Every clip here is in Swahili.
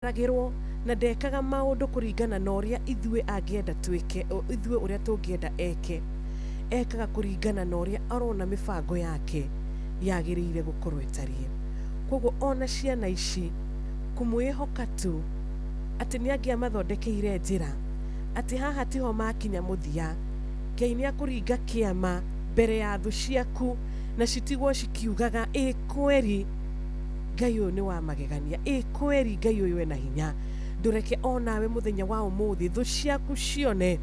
ragirwo na ndekaga maundu kuringana na uria ithue angienda twike ithue uria tungienda ekaga kuringana na uria arona mibango yake yagiriire gukorwo itarie. Koguo ona ciana ici kumwihoka tu ati ni angiamathondekeire njira ati haha tiho makinya muthia, Ngai ni akuringa kiama mbere ya thu ciaku na citigwo cikiugaga kweri Ngai uyu ni wa magegania, kweri Ngai uyu ena hinya. Ndureke onawe muthenya wa umuthi thu ciaku cione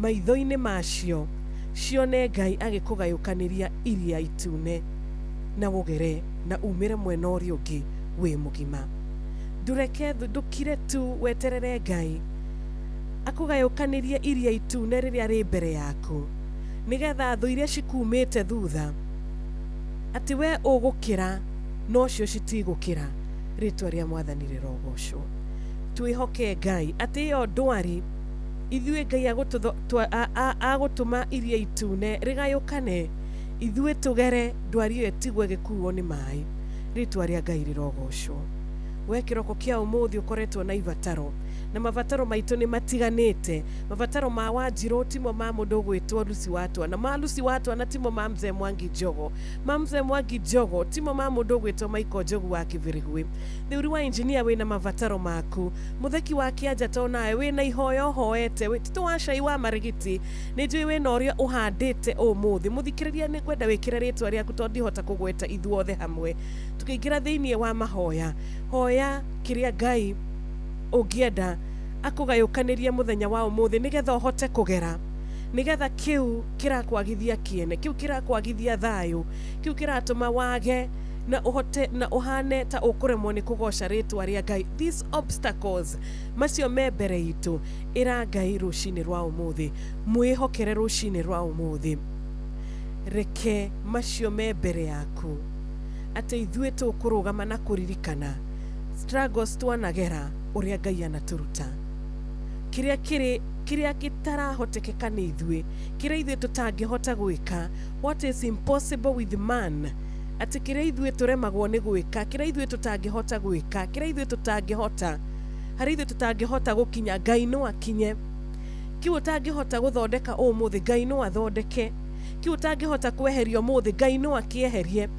maitho-ini macio, cione Ngai agikugayukaniria iria itune na wogere na umire mwena uria ungi wi mugima. Ndureke ndukire tu weterere Ngai akugayukanirie iria itune riria ri mbere yaku, nigetha thu iria cikumite thutha ati we ugukira no cio citigukira. Ritwa ria Mwathani rirogocwo. Twihoke Ngai ati yo ndwari ithue Ngai agutuma iria itune rigayukane, ithue tugere ndwari iyo tigwe gikuo ni mai. Ritwa ria Ngai rirogocwo. We kiroko kia umuthi ukoretwo na ivataro na mavataro maitu ni matiganite. Mavataro ma Wanjiru timo ma mundu gwitwo Lucy Watwa, na ma Lucy Watwa na timo ma Mzee Mwangi Njogo, ma Mzee Mwangi Njogo timo ma mundu gwitwo Michael Njogu wa Kibirigwi. Thiuri wa engineer wina mavataro maku, mutheki wa Kianja to nawe wina ihoyo hoete, witito wa Cai wa Marigiti ni njui wina uria uhandite umuthi. Muthikiriria ni kwenda wikire ritwa riaku tondi hota kugweta ithuothe hamwe tukiingira thiini wa mahoya. Hoya kiria Ngai ungienda akugayukanirie muthenya wa umuthi nigetha uhote kugera, nigetha kiu kirakwagithia kiene, kiu kirakwagithia thayu, kiu kiratuma wage na uhote na uhane ta ukuremwo ni kugoca ritwa ria Ngai. These obstacles macio me mbere itu ira Ngai rucini rwa umuthi, mwihokere rucini rwa umuthi. Reke macio me mbere yaku ati ithue tukurugama na kuririkana struggles twanagera uria Ngai anaturuta, kiria kitarahotekeka ni ithue, kiria ithue tutangihota gwika. What is impossible with man, ati kiria ithue turemagwo ni gwika, kiria ithue tutangihota gwika, kiria ithue tutangihota, hari ithue tutangihota gukinya, Ngai no akinye. Kiu utangihota guthondeka umuthi, Ngai no athondeke. Kiu utangihota kweheria umuthi, Ngai no akieherie.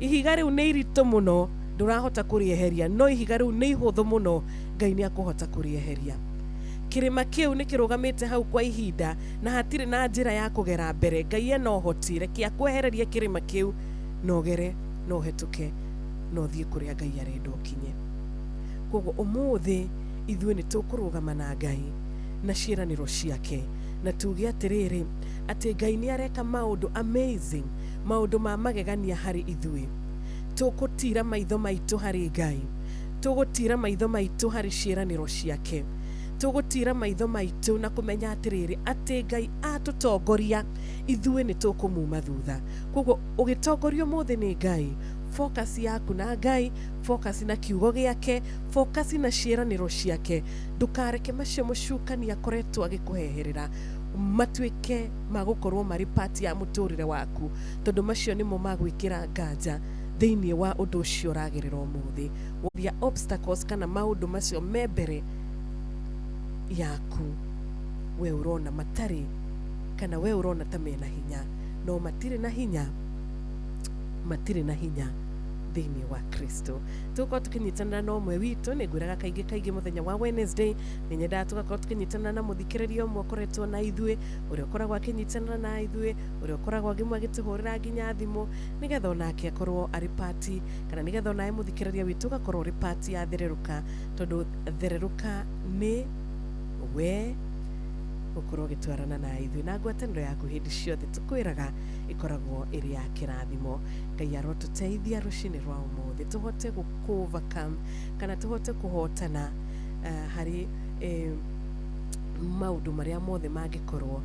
Ihiga riu ni irito muno, ndurahota kurieheria, no ihiga riu ni ihuthu muno, Ngai ni akuhota kurieheria. Kirima kiu ni kirugamite hau kwa ihinda na hatiri na njira ya kugera mbere. Ngai ena uhoti, reke akwehererie kirima kiu no gere no hetuke no thie kuria Ngai arenda ukinye. Koguo umuthi ithue ni tukurugama na Ngai na ciiraniro ciake na tuge atiriri ati Ngai ni areka maundu amazing, maundu ma magegania hari ithue. Tukutira maitho maitu hari Ngai, tugutira maitho maitu hari ciiraniro ciake, tugutira maitho maitu na kumenya atiriri ati Ngai atutongoria ithue ni tukumuma thutha. Koguo ugitongorio muthi ni Ngai, focus yaku na Ngai, focus na kiugo giake, focus na ciiraniro ciake. Ndukareke macio mucukani akoretwo agikuheherera matuike magukorwo mari part ya muturire waku, tondu macio nimo magwikira nganja thiini wa undu ucio uragirira umuthi. Wobia obstacles kana maundu macio me mbere yaku we urona matari, kana we urona ta mena hinya, no matire na hinya, matire na hinya thiini wa Kristo. Tuko tukinyitana na umwe witu ni gwiraga kaingi muthenya wa Wednesday, ni nyenda tugakorwo tukinyitana na muthikiriria umwe ukoretwo na ithue, uria ukoragwo akinyitana na ithue, uria ukoragwo ngimwe agituhurira nginya thimu, nigetha onake akorwo ari party, kana nigetha onae muthikiriria witu gakorwo ri party ya Thereruka, tondu Thereruka ni we ukorwo gitwarana na ithue na ngwataniro yaku hindi ciothe tukwiraga ikoragwo iri ya kirathimo. Ngai arotuteithia rucini rwa umuthi tuhote overcome kana tuhote kuhotana hari maundu maria mothe magikorwo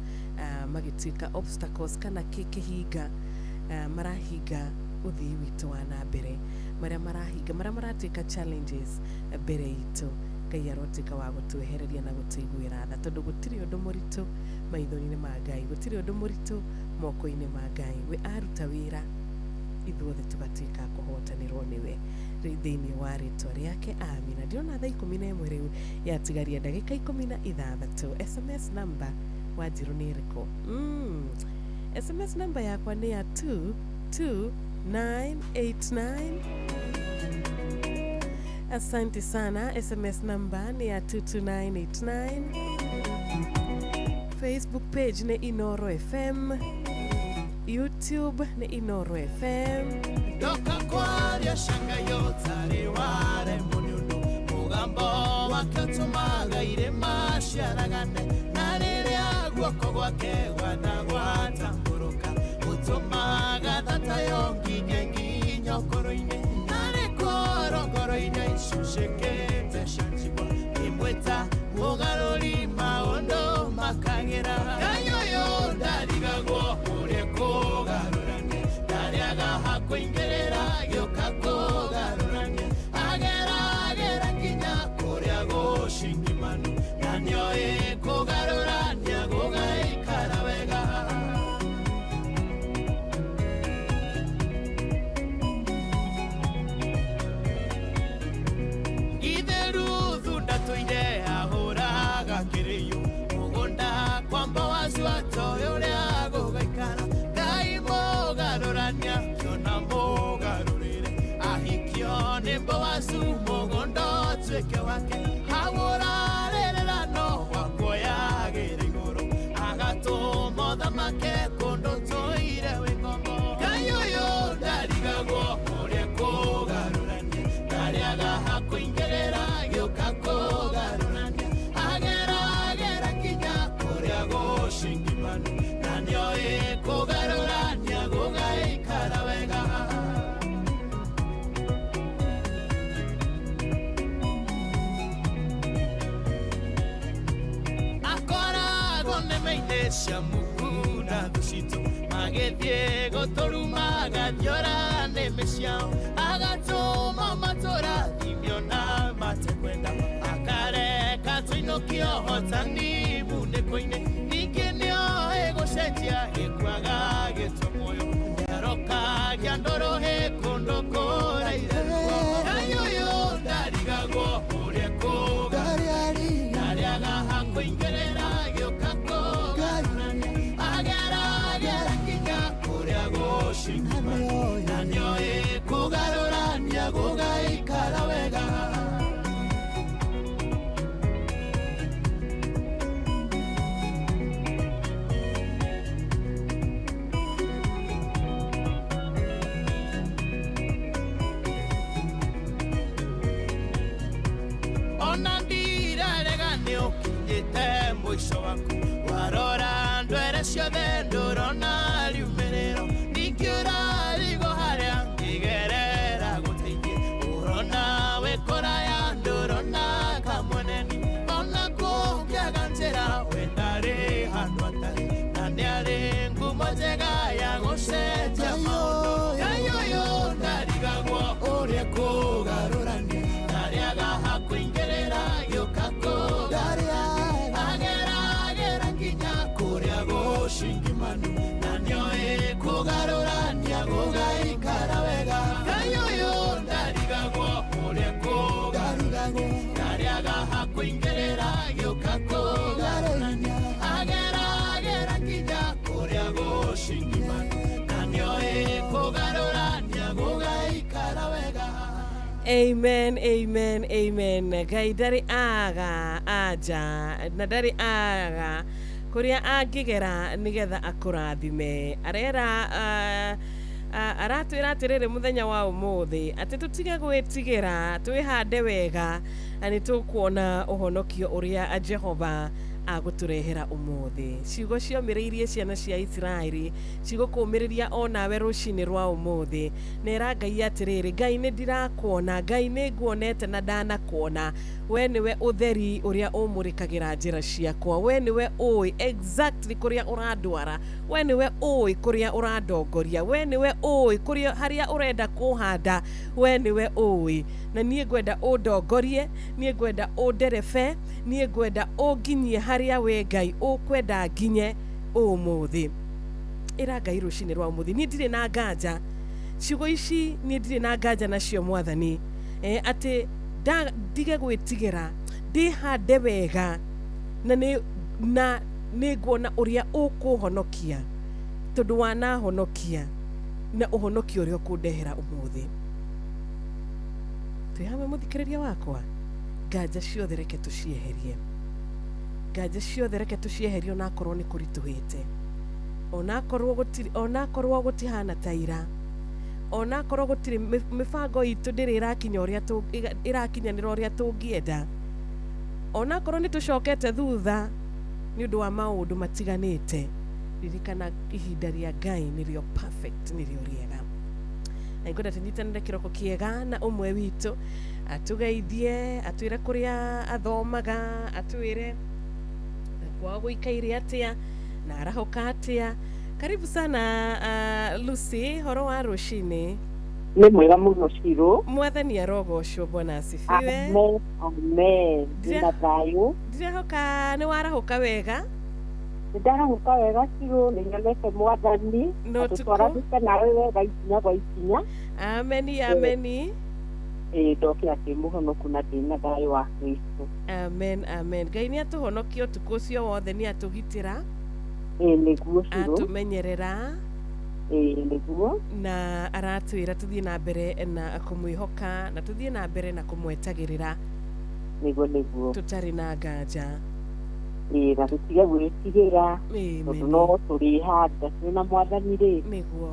magituika obstacles kana kihinga marahinga uthii witu wa na mbere, maria marahinga maria maratuika challenges mbere itu. Ngai arotuika wa gutwehereria na gutuiguira tha, tondu gutiri undu muritu maithori-ini ma Ngai, gutiri undu muritu moko-ini ma Ngai. We aruta wira ithuothe tugatuika kuhotanirwo niwe. thĩinĩ wa rĩtwa rĩake amina. Ndĩrona thaa 11 rĩu yatigaria ndagĩka 16. SMS number Wanjiru nĩ ĩrĩkũ? SMS number yakwa nĩ ya 22989. Asante sana. SMS number ni ya 22989. Facebook page ni Inoro FM. YouTube ni Inoro FM. Doka kwaria shanga yotare ware mununu mugambo wakatumaga ire masharagane narire agwako gwake gwatangũrũka utumaga tata yongi gengi nyokoroine nare korongoroine ishushekete shanjibwa imweta mugaruri maondo makagera kayoyo ndarigagwo ure kugarurane ndariaga hakuingerera gyoka kugarurane agera kinya kuria gushingimanu nanyoe kugarurania gugaikara wega. Wake hawurarerera no wakoya gerigoro agatomo damake kondo toire wengombo kayoyo darigagwo ore kugaruranye dariaga hakuingerera gyoka kugaruranye agera kinya kuria gushingimanu nanyoe kugaruranya gugaikara wega. Shamukuna dushito magethie gotoruma gadyora nemesiao agatoma matora imiona matekwenda akare katuinokio hotani bunekoine nikenio egoshetia ekwaga getomoyo yaroka gyandoro he kondokora ireruo ayoyo ndarigago ureko dariaga hakuingerera gyokako nanyoe kugarurania gugaikara wega. Ona ndiraregane ukinyite mwisho waku warora ndwere ciothe ndurona riumiriro nikiurarigo haria ngigerera guteithie urona wekora ya ndurona kamweneni ona kũngĩaga njĩra we ndarĩ handũ atarĩ na nĩarĩ ngumo njega ya gũcenjia maũndũ kayoyo ndarigagwo ũrĩa kũgarũrania ndarĩaga hakuingĩrĩra gĩũka kũgarĩa agera kinya kũrĩa gũshingimanu na nĩoĩ kugarurania gugaikara wega kayoyo ndarigagwo uria kugaruragwo ndariaga hakuingirira gioka kugarurania agera kinya kuria gushingimanu na nĩoĩ kugarurania gugaikara wega. Amen, amen, amen. Ngai ndarĩ aga aja na ndarĩ aga kuria angigera nigetha akurathime arera aratwira atiriri muthenya wa umuthi ati tutige gwitigira twihande wega ani tukuona uhonokio uria Jehova aguturehera umuthi. Ciugo ciomiriirie ciana cia Israeli cigukumiriria onawe rucini rwa umuthi nera Ngai atiriri Ngai ni ndirakuona Ngai ni nguonete na ndanakuona we niwe utheri uria umurikagira njira ciakwa we niwe ui exactly kuria uradwara we niwe ui kuria uradongoria we niwe ui kuria haria urenda kuhanda we niwe ui na nie ngwenda undongorie nie ngwenda underebe nie ngwenda unginyie haria we Ngai ukwenda nginye umuthi. Ira Ngai rucini rwa umuthi nie ndire na nganja ciugo ici nie ndire na nganja nacio Mwathani ati ndige gwitigera ndihande wega na nĩ nguona ũrĩa ũkũhonokia tondũ wanahonokia na ũhonokio ũrĩa ũkũndehera ũmũthĩ. Twĩ hamwe mũthikĩrĩria wakwa, nganja ciothe reke tũcieherie, nganja ciothe reke tũcieherie onakorwo nĩ kũritũhĩte, onakorwo gũtihana ta ira, onakorwo gũtirĩ mĩbango itũ ndĩrĩ ĩrakinyanĩra ũrĩa tũngĩenda, onakorwo nĩ tũcokete thutha nĩ ũndũ wa maũndũ matiganĩte, ririkana ihinda rĩa Ngai nĩrĩo perfect, nĩrĩo rĩega. Na ngwenda tũnyitanĩre kĩroko kĩega na ũmwe witũ atũgeithie, atwĩre kũrĩa athomaga, atwĩre kwao gũikaire atĩa na arahoka atĩa. Karibu sana Lucy, horo wa rũcinĩ. Nĩ mwega mũno Ciro. Mwathani arogocwo, Bwana asifiwe. Amen, amen. Ndĩna thayũ. Ndĩrehoka nĩ warahoka wega. Nĩndarahoka wega Ciro, nĩnyonete Mwathani atũtwaranĩte nawe wega ikinya gwa ikinya. Ameni, ameni. Ndokĩra kĩ mũhonoku na ndĩna thayũ wa Kristo. Amen, amen. Ngai nĩ atũhonokia ũtukũ ũcio wothe, nĩ atũgitĩra, nĩguo Ciro, atũmenyerera, nĩguo, na aratwĩra tũthiĩ na mbere na kũmwĩhoka na tũthiĩ na mbere na kũmwetagĩrĩra nĩguo tũtarĩ na nganja. Na tũtige gwĩtigĩra tondũ no tũrĩhanda twĩna Mwathani rĩ, nĩguo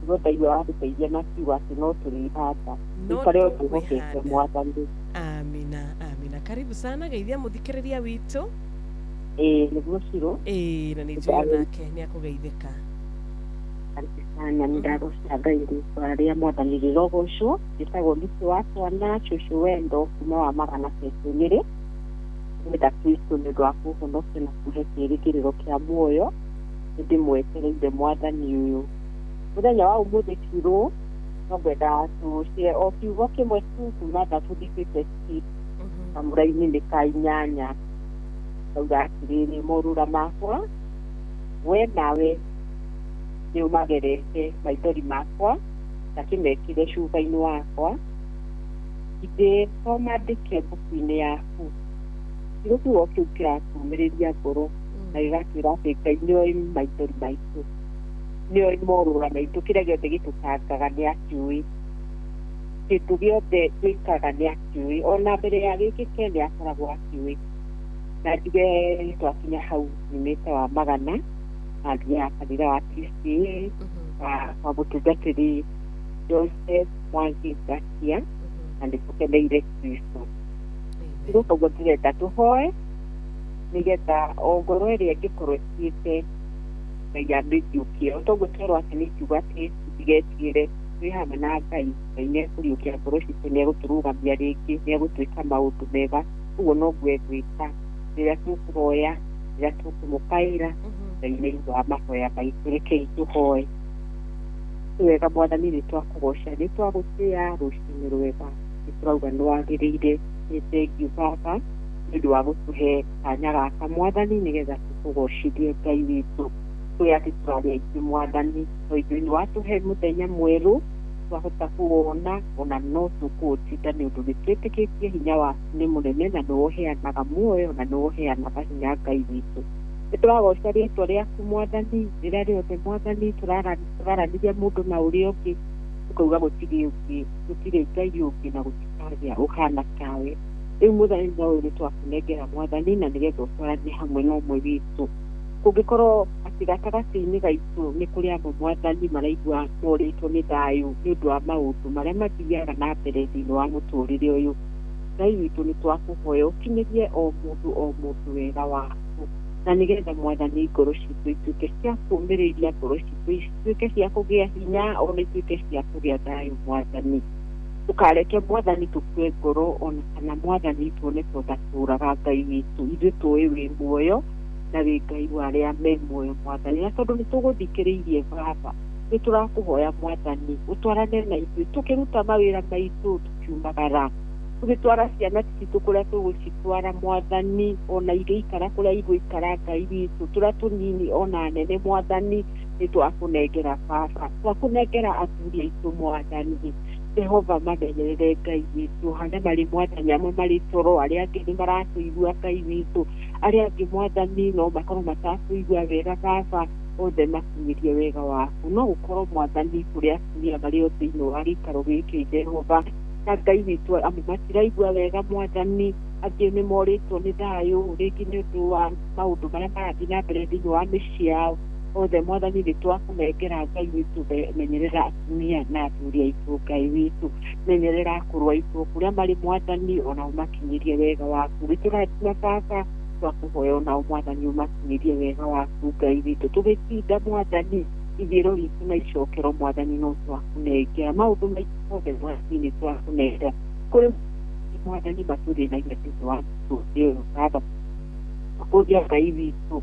Ngai aratũteithia na kiugo atĩ no tũrĩhanda ikare twĩhokete Mwathani. Amina, amina. Karibu sana, geithia mũthikĩrĩria witũ. Nĩguo Ciro, na nĩ njũĩ nake nĩ akũgeithĩka. Sana nĩndagũcia Ngai rĩtwa rĩa Mwathani rĩrogocwo. Njĩtagwo Lucy wa Twana, cũcũ Wendo kuma wa Magana Cecũnyĩrĩ. Nĩnda Kristo nĩ ũndũ wa kũhonokia na kũhe kĩĩrĩgĩrĩro kĩa muoyo, nĩndĩmwetereire Mwathani ũyũ. Mũthenya wa ũmũthĩ Ciro, no ngwenda tũcie o kiugo kĩmwe tu kuma ndatũthikĩte kamũra-inĩ nĩ ka 8. Kauga atĩrĩrĩ, morũra makwa we nawe nĩ ũmagerete maithori makwa na kĩmekire cuba-inĩ wakwa, ithĩ to mandĩke mbuku-inĩ yaku. Kiugo kiugo kĩu kĩratũmĩrĩria ngoro na gĩgatwĩra atĩ Ngai nĩoĩ maithori maitũ, nĩoĩ morũra maitũ, kĩrĩa gĩothe gĩtũtangaga nĩ akĩũĩ, kĩndũ gĩothe twĩkaga nĩ akĩũĩ, ona mbere ya gĩkĩke nĩ akoragwo akĩũĩ. Na ndige twakinya hau nyumĩte wa Magana na thiaga kanitha wa PCA wa mũtungatĩri Joseph Mwangi Ngacia, na nĩtũkeneire Kristo. Koguo tũrenda tũhoe nĩgetha o ngoro ĩrĩa ĩngĩkorwo ĩtigĩte Ngai amĩriũkie. Toguo twerwo atĩ nĩ kiugo atĩ tũtigetigĩre, twĩ hamwe na Ngai, Ngai nĩekũriũkia ngoro citũ, nĩegũtũrũgamia rĩngĩ, nĩegũtwĩka maũndũ mega. Ũguo noguo egwĩka rĩrĩa tũkũhoya, rĩrĩa tũkũmũkaĩra, Ngai nĩ ithe wa mahoya maitũ. Rekei tũhoe. Wega Mwathani, nĩtwakũgoca, nĩtwagũtĩĩa rũcinĩ rwega, nĩtũrauga nĩwagĩrĩire. Nĩ thengiũ Baba nĩũndũ wa gũtũhe kanya gaka Mwathani, nĩgetha tũkũgocithie Ngai witũ. Twĩ atĩ tũrarĩ aingĩ Mwathani, no ithuĩ nĩwatũhe mũthenya mwerũ twahota kũwona, ona no tũkũũtinda nĩũndũ nĩtwĩtĩkĩtie hinya waku nĩ mũnene na nĩwoheanaga muoyo na nĩwoheanaga hinya Ngai witũ. Nĩtũragoca rĩĩtwa rĩaku Mwathani, rĩrĩa rĩothe Mwathani tũraranĩria mũndũ na ũrĩa ũngĩ, tukauga gũtirĩ Ngai ũngĩ na gũtikagĩa ũhana tawe. Rĩu mũthenya ũyũ nĩtwakũnengera Mwathani, na nĩgetha ũtwaranie hamwe na ũmwe witũ. Kũngĩkorwo atĩ gatagatĩ-inĩ gaitũ nĩ kũrĩ amwe Mwathani maraigua morĩtwo nĩ thayũ nĩ ũndũ wa maũndũ marĩa mathiaga na mbere thĩinĩ wa mũtũrĩre ũyũ, Ngai witũ nĩtwakũhoya ũkinyĩrie o mũndũ wega waku, na nĩgetha Mwathani ngoro citũ ituĩke cia kũũmĩrĩria, ngoro citũ ituĩke cia kũgĩa hinya, ona ituĩke cia kũgĩa thayũ Mwathani. Tukareke Mwathani tũkue ngoro, ona kana Mwathani tuone tũtatũraga Ngai witũ, ithuĩ tũĩ wĩ muoyo na wĩ Ngai wa arĩa me muoyo Mwathani. Na tondũ nĩtũgũthikĩrĩirie Baba, nĩtũrakũhoya Mwathani ũtwarane na ithuĩ tũkĩruta mawĩra maitũ tũkiumagara, tũgĩtwara ciana citũ kũrĩa tũgũcitwara Mwathani, ona igĩikara kũrĩa igũikara Ngai witũ, tũrĩa tũnini ona nene Mwathani, nĩtwakũnengera Baba, twakũnengera athuri aitũ Mwathani, Jehova mamenyerere Ngai witũ harĩa marĩ Mwathani, amwe marĩ toro, arĩa angĩ nĩ maratũigua Ngai witũ, arĩa angĩ Mwathani no makorwo matakũigua wega Baba, othe makinyĩrie wega waku. No gũkorwo Mwathani kũrĩa atumia marĩ o thĩinĩ wa gĩikaro gĩkĩ Jehova, na Ngai witũ amwe matiraigua wega Mwathani, angĩ nĩ morĩtwo nĩ thayũ, rĩngĩ nĩ ũndũ wa maũndũ marĩa marathiĩ na mbere thĩinĩ wa mĩciĩ yao. Othe Mwathani nĩ twakũnengera Ngai witũ, menyerera atumia na athuri aitũ Ngai witũ, menyerera akũrũ aitũ kũrĩa marĩ Mwathani, onao makinyĩrie wega waku. Nĩtũrathima Baba, twakũhoya onao Mwathani ũmakinyĩrie wega waku Ngai witũ. Tũgĩtinda Mwathani ithiro ritũ na icokero Mwathani no twakũnengera maũndũ maitũ mothe Mwathani nĩ twakũnengera kũrĩ Mwathani matũthĩnagia thĩinĩ wa mũtũrĩre ũyũ Baba. Tũkũria Ngai witũ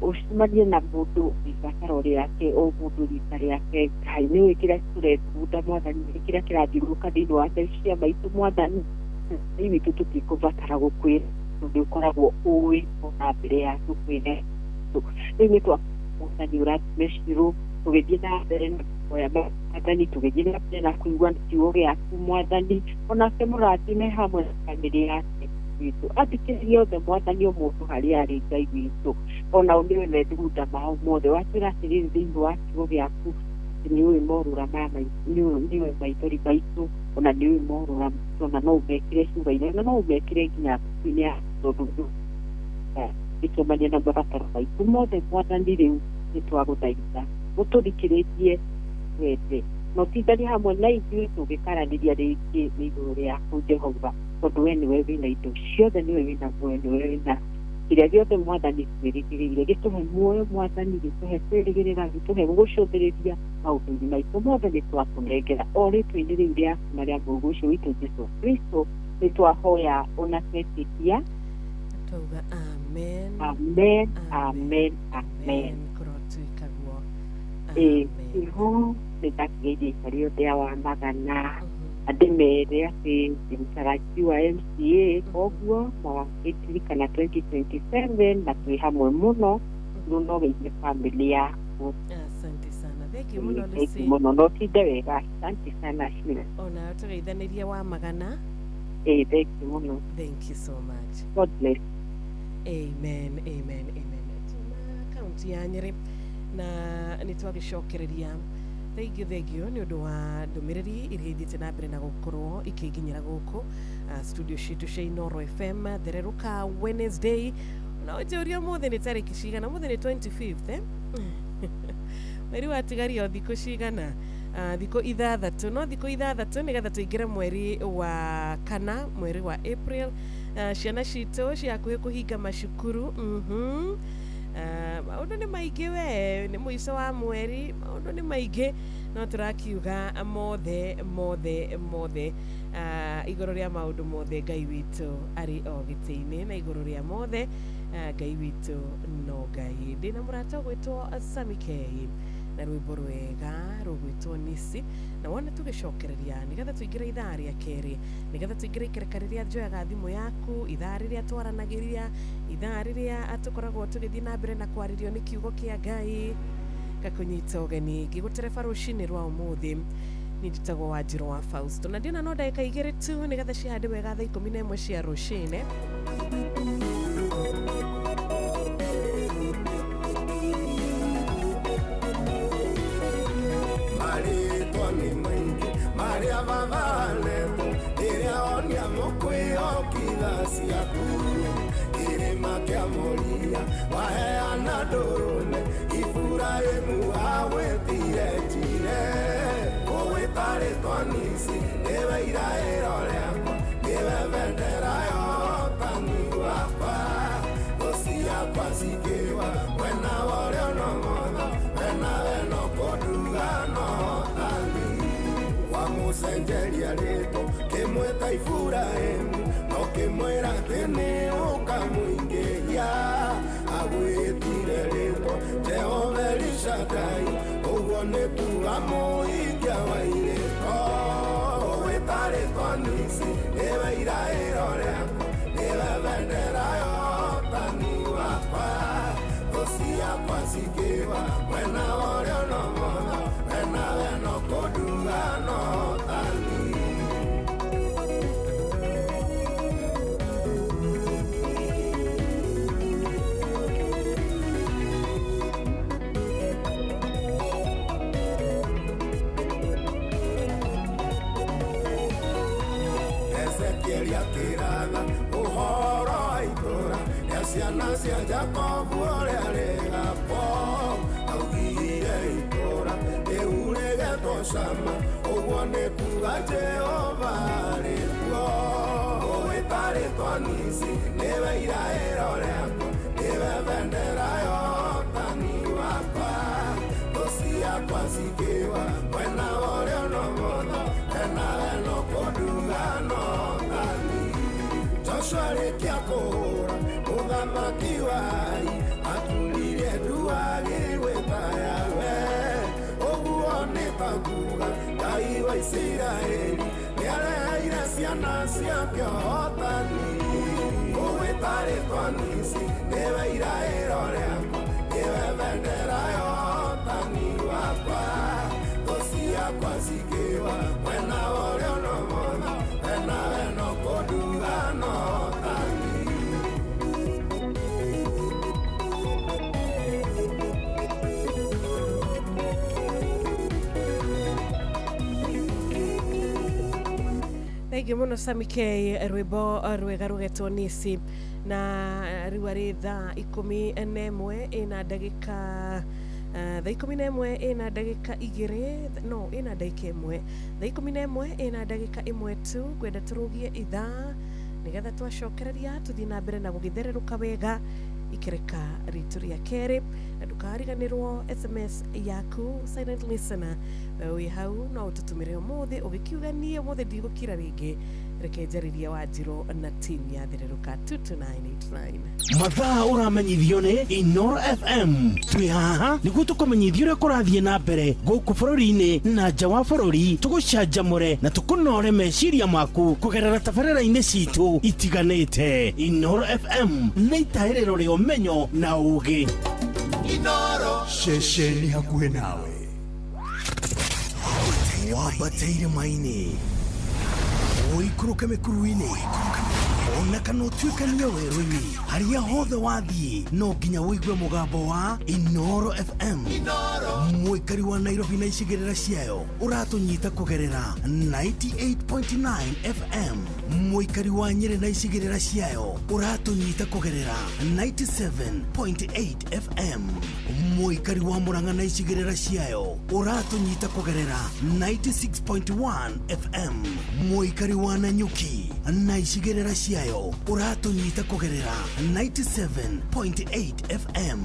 ucemanie na mũndũ ibataro rĩake, o mũndũ rita rĩake Ngai. Nĩũĩ kĩrĩa tũretunda Mwathani, kĩrĩa kĩrathiũrũrũka thĩinĩ wa meciria maitũ Mwathani. Ngai witũ tũtikũbatara gũkwĩra tondũ ũkoragwo ũĩ ona mbere yatũ kwĩna rĩu nĩ Mwathani ũrathime cirũ, tũgĩthiĩ na mbere na kuoya Mwathani, tũgĩthiĩ na mbere na kũigua kiugo gĩaku Mwathani, onake mũrathime hamwe na bamĩrĩ yake witũ. Athikĩrĩrie othe Mwathani o mũndũ harĩa arĩ Ngai witũ, onao nĩwe methugunda mao mothe. Watwĩra atĩrĩrĩ thĩinĩ wa kiugo gĩaku, nĩũĩ morũra maya maitũ, nĩũĩ maithori maitũ, ona nĩũĩ morũra maitũ, ona no ũmekĩre cuba-inĩ, ona no ũmekĩre nginya thubu-inĩ ya tondũ ĩtũmanie na mabataro maitũ mothe Mwathani. Rĩu nĩ twagũthaitha ũtũthikĩrĩrie wende na ũtindanie hamwe na ithuĩ tũgĩkaranĩria rĩngĩ nĩ igũrũ rĩaku Jehova, tondũ we nĩwe wĩna indo ciothe, nĩwe wĩna muoyo, nĩwe wĩna kĩrĩa gĩothe Mwathani twĩrĩgĩrĩire. Gĩtũhe muoyo Mwathani, gĩtũhe kwĩrĩgĩrĩra, gĩtũhe gũgũcũthĩrĩria maũndũ-inĩ maitũ mothe. Nĩ twakũnengera o rĩtwa-inĩ rĩu rĩaku na rĩa Mũrũ ũcio witũ Jesũ Kristo nĩ twahoya ona twetĩkia. Twauga amen, amen, amen, amen. Korwo twĩkagwo iho nĩndakĩgeithia ikari ũthĩa wa magana andĩmere atĩ ndĩrutaga wa MCA, koguo magĩtirikana 2027 na twĩ hamwe mũno no geithie family yaku. Asante sana, thank you mũno Lucy. Mũno no tinde wega, asante sana Shira. Ona tũgeithanĩria wa magana. Thank you mũno. Thank you so much. God bless. Amen, amen, amen. Tuna kaunti ya Nyeri na nĩ twagĩcokereria thengio nĩ ũndũ wa ndũmĩrĩri iria ithiĩte na mbere na gũkorwo ikĩnginyĩra gũkũ studio citũ cia Inooro FM thererũka Wednesday. Na ũnjũria ũmũthĩ nĩ tarĩki cigana? Ũmũthĩ nĩ 25th mweri watigario thikũ cigana? Thikũ ithathatũ, no thikũ ithathatũ nĩgetha tũingĩre mweri wa kana, mweri wa April. Ciana citũ ciakuhĩ kũhinga macukuru. Maũndũ nĩ maingĩ we, nĩ mũico wa mweri, maũndũ nĩ maingĩ, no tũrakiuga mothe igũrũ rĩa maũndũ mothe Ngai witũ arĩ o gĩtĩ-inĩ, na igũrũ rĩa mothe Ngai witũ no Ngai. Ndĩna mũrata ũgwĩtwo Sami K na rwĩmbo rwega rũgwĩtwo Nisi, na wona tũgĩcokereria nĩgetha tũingĩre ithaa rĩa kerĩ, nĩgetha tũingĩre ikereka rĩrĩa njoyaga thimũ yaku, ithaa rĩrĩa twaranagĩria, ithaa rĩrĩa tũkoragwo tũgĩthiĩ na mbere na kwarĩrio nĩ kiugo kĩa Ngai, gakũnyita ũgeni ngĩgũtereba rũcinĩ rwa ũmũthĩ. Nĩ njĩtagwo Wanjirũ wa Fausto, na ndĩna no ndagĩka igĩrĩ tu nĩgetha cihande wega thaa 11 cia rũcinĩ. Maria Vavaleto, Ireonia Mokweo, Kidasia Kuru, Irema Kiamoria, Waheana Dorone, Ifuraemu, Awe Tiretire, Owe Tare Tonisi, Eva Iraero Leapa, Eva Venderayo, Taniwapa, Osia Pasikewa, when I were no mother, when I no Podugano. Sengeria leto que mueta y furaemu no que muera teneo camuingeria agüe tire leto te overisha dai ogone tu amo y que abaire oh etare tonisi eva ira eroreako eva vendera yo taniwapa osia pasikewa buena ore no moda buena no koduga no. kũratha ũhoro wa itũra rĩa ciana cia Jakobu ũrĩa rĩgakwo augire itũra rĩu rĩgetwo Shama ũguo nĩ kuga Jehova rĩkuo ũgwĩta rĩtwa Nisi nĩwe iraĩro rĩakwa nĩwe bendera ya ũhotani wakwa thũ ciakwa cikĩwa mwena wa ũrĩo na ũmotho nawe no kũnduga no thani Joshua rĩkia kũhũra mũthamaki wa Ai atũrire nduagi gwĩta Yawe ũguo nĩ ta kuga Ngai wa Isiraeli nĩareheire ciana ciake ũhotani ũgwĩta rĩtwa Nisi nĩwe iraĩro rĩakwa nĩwe bendera ya ũhotani wakwa thũ ciakwa cikĩwa mwena wa ũrĩo na ũmotho nawe no kũnduga no thani Thengiũ mũno Sammy K, rwĩmbo rwega rũgetwo Nisi na rĩu arĩ thaa 11 ĩna ndagĩka thaa 11 ĩna ndagĩka 2 no ĩna ndagĩka 1 thaa 11 ĩna ndagĩka 1 tu ngwenda tũrũgie ithaa nĩgetha twacokereria tũthiĩ na mbere na gũgĩthererũka wega ikereka ritũ rĩa kerĩ na ndũkariganĩrwo SMS yaku silent listener wĩ hau no ũtũtũmĩre ũmũthĩ ũgĩkiuga niĩ ũmũthĩ ndigũkira rĩngĩ reke njarĩrie Wanjirũ na team ya thererũka 22989 mathaa ũramenyithio nĩ Inoro FM twĩ haha nĩguo tũkũmenyithia ũrĩa kũrathiĩ na mbere gũkũ bũrũri-inĩ na nja wa bũrũri tũgũcanjamũre na tũkũnore meciria maku kũgerera tabarĩra-inĩ citũ itiganĩte Inoro FM nĩ itaĩrĩro rĩa ũmenyo na ũũgĩ Inoro ceceni hakuhĩ nawe wambatĩire maini ũikũrũke mĩkuru-inĩ ona kana ũtuĩkanie werũ-inĩ harĩa hothe wathiĩ no nginya wĩigue mũgambo wa Inoro FM mũikari wa Nairobi na icigĩrĩra ciayo ũratũnyita kũgerera 98.9 FM mũikari wa Nyĩrĩ na icigĩrĩra ciayo ũratũnyita kũgerera 97.8 FM mũikari wa Murang'a na icigĩrĩra ciayo ũratũnyita kũgerera 96.1 FM mũikari wa Nanyuki na icigĩrĩra ciayo ũratũnyita kũgerera 97.8 FM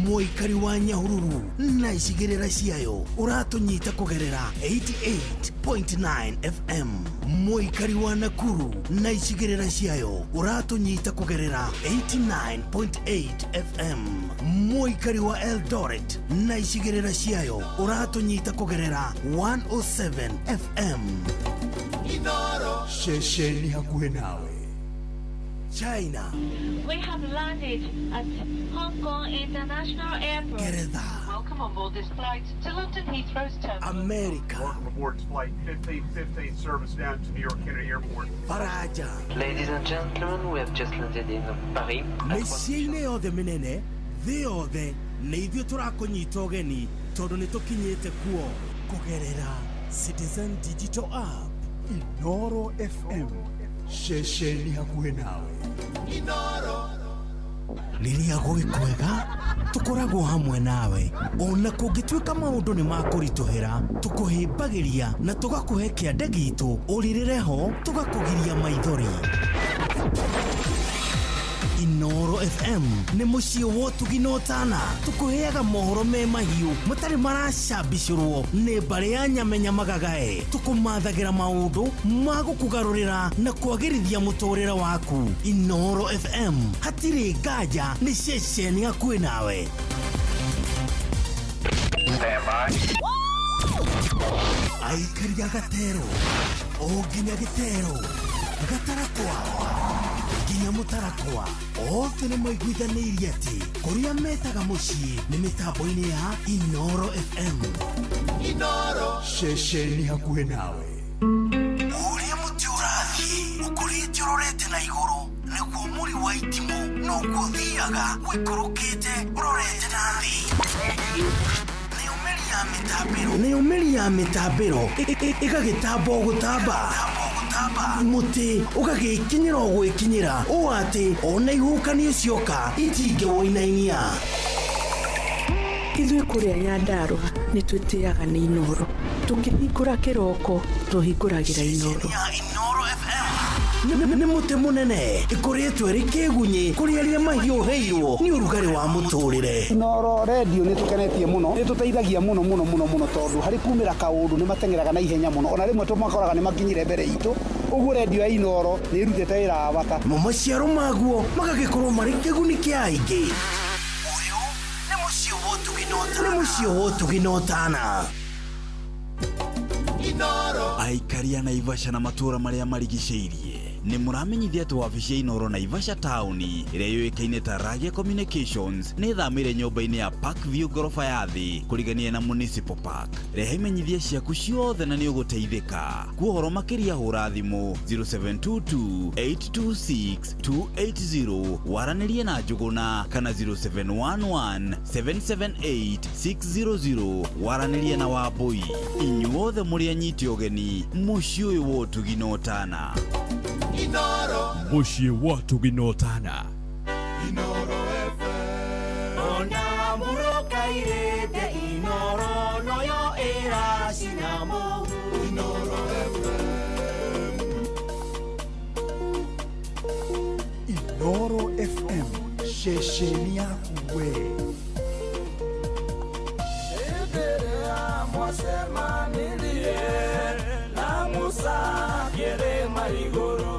mũikari wa Nyahururu na icigĩrĩra ciayo ũratũnyita kũgerera 88.9 FM mũikari wa Nakuru na icigĩrĩra ciayo ũratũnyita kũgerera 89.8 FM mũikari wa Eldoret na icigĩrĩra ciayo ũratũnyita kũgerera 107 FM Inoro ceceni hakuhĩ nawe China. We have landed at Hong Kong International Airport. Geretha. Welcome on board this flight to London Heathrow's terminal. America. Welcome aboard flight 1515 service down to New York Kennedy Airport. Faraja. Ladies and gentlemen, we have just landed in Paris. Mĩciĩ-inĩ yothe mĩnene thĩ yothe nĩ ithuĩ tũrakũnyita ũgeni tondũ nĩ tũkinyĩte kuo kũgerera Citizen Digital App Inoro FM ceceni hakuhĩ nawe Inoro rĩrĩa gwĩkwega tũkoragwo hamwe nawe ona kũngĩtuĩka maũndũ nĩ makũritũhĩra tũkũhĩmbagĩria na tũgakũhe kĩande gitũ ũrĩrĩre ho tũgakũgiria maithori Inoro FM nĩ mũciĩ wa ũtugi na ũtana tũkũheaga mohoro me mahiũ matarĩ maracambicũrwo nĩ mbarĩ ya Nyamenya Magagae tũkũmathagĩra maũndũ ma gũkũgarũrĩra na kwagĩrithia mũtũrĩre waku Inoro FM hatirĩ nganja nĩ ceceni hakuhĩ nawe aikari a Gatero o nginya Gĩtero Gatarakwa nginya Mũtarakwa othe nĩ maiguithanĩirie atĩ kũrĩa metaga mũciĩ nĩ mĩtambo-inĩ ya Inoro FM Inoro ceceni hakuhĩ nawe ũrĩa mũtĩ ũrathiĩ ũkũrĩte ũrorete na igũrũ nĩguo mũri wa itimũ noguo ũthiaga wĩkũrũkĩte ũrorete na thĩ nĩ ũmeri ya mĩtambĩro ĩgagĩtamba o gũtamba kaba muti ugagikinyira ogwikinyira o ati ona ihukanio cioka itinge woinainia ithuĩ kũrĩa Nyandarua nĩ twĩtĩaga nĩ Inoro tũkĩhingũra kĩroko tũhingũragĩra Inoro nĩ mũtĩ mũnene ĩkoretwo ĩrĩ kĩgunyi kũrĩ arĩa mahiũhĩirwo nĩ ũrugarĩ wa mũtũrĩre. Inoro radio nĩ tũkenetie mũno, nĩ tũteithagia mũno tondũ harĩ kumĩra kaũndũ nĩ matengeraga na ihenya mũno, ona rĩmwe tũmakoraga nĩ makinyire mbere itũ. Ũguo radio ya Inoro nĩ ĩrutĩte wĩra wa bata. Maciaro maguo magagĩkorwo marĩ kĩguni kĩa aingĩ. Ũyũ nĩ mũciĩ wa Ũtugi-Notana. Aikaria Naivasha na matũra marĩa marigicĩirie nĩ mũramenyithia atĩ wabici ya Inoro Naivasha Town ĩrĩa yũĩkaine ta Ragia Communications nĩ thamĩire nyũmba-inĩ ya Parkview ngorofa ya thĩ kũrigania na Municipal Park. Reha imenyithia ciaku ciothe na nĩ ũgũteithĩka. Kwa ũhoro makĩria hũra thimũ 0722-826-280 waranĩrie na Njũgũna kana 0711-778-600 waranĩrie na Wambui. Inyuothe mũrĩ anyiti ũgeni mũciĩ ũyũ wa Ũtugi-Notana. Mũciĩ wa Ũtugi-Notana. Inoro FM. Ona muroka irete Inoro noyo era sinamo. Inoro FM. Inoro FM, shesheni yaku we.Ederea mwasema nilie na Musa kiere marigoro.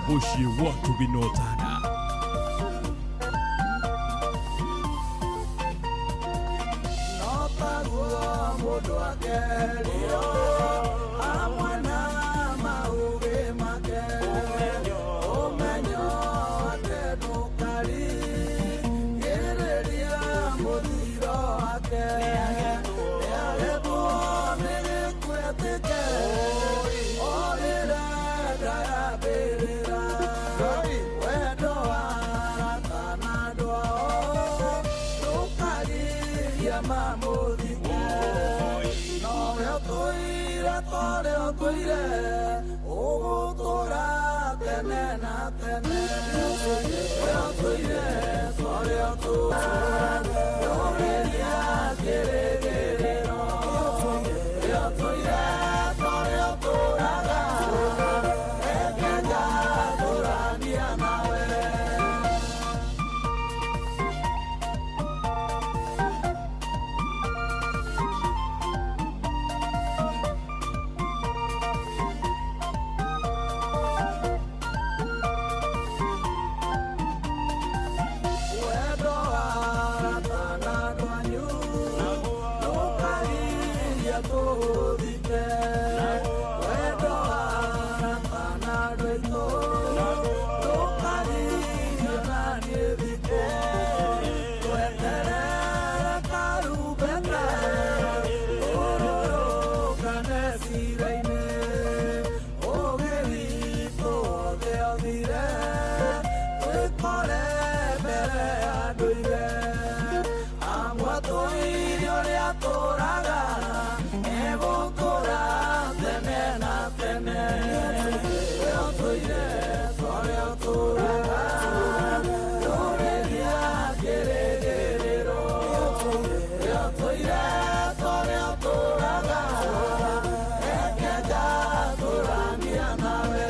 Mũciĩ wa Ũtugi-Notana. tũraga egũkũra tene na tene ũrĩa tũire tũrĩa tũraga tũrĩria kĩrĩgĩrĩro ũrĩa tũire tũrĩa tũraga ekenga tũrania nawe.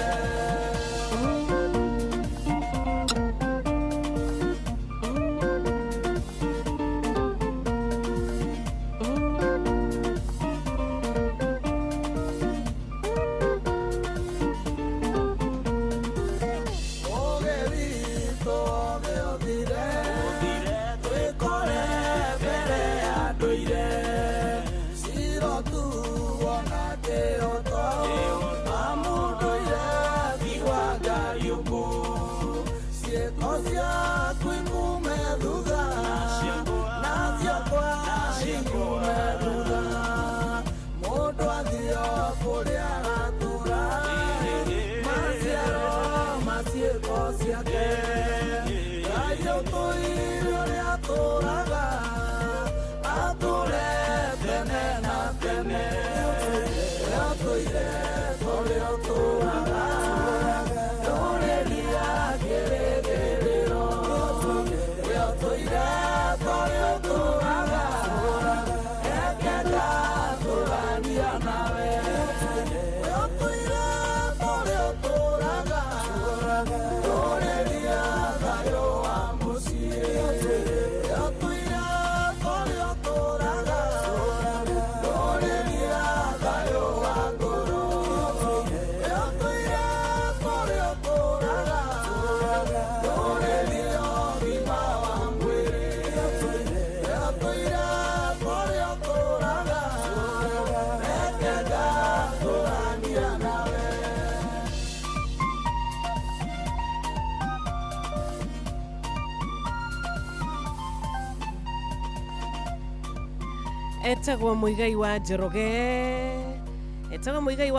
etagwo Muigai wa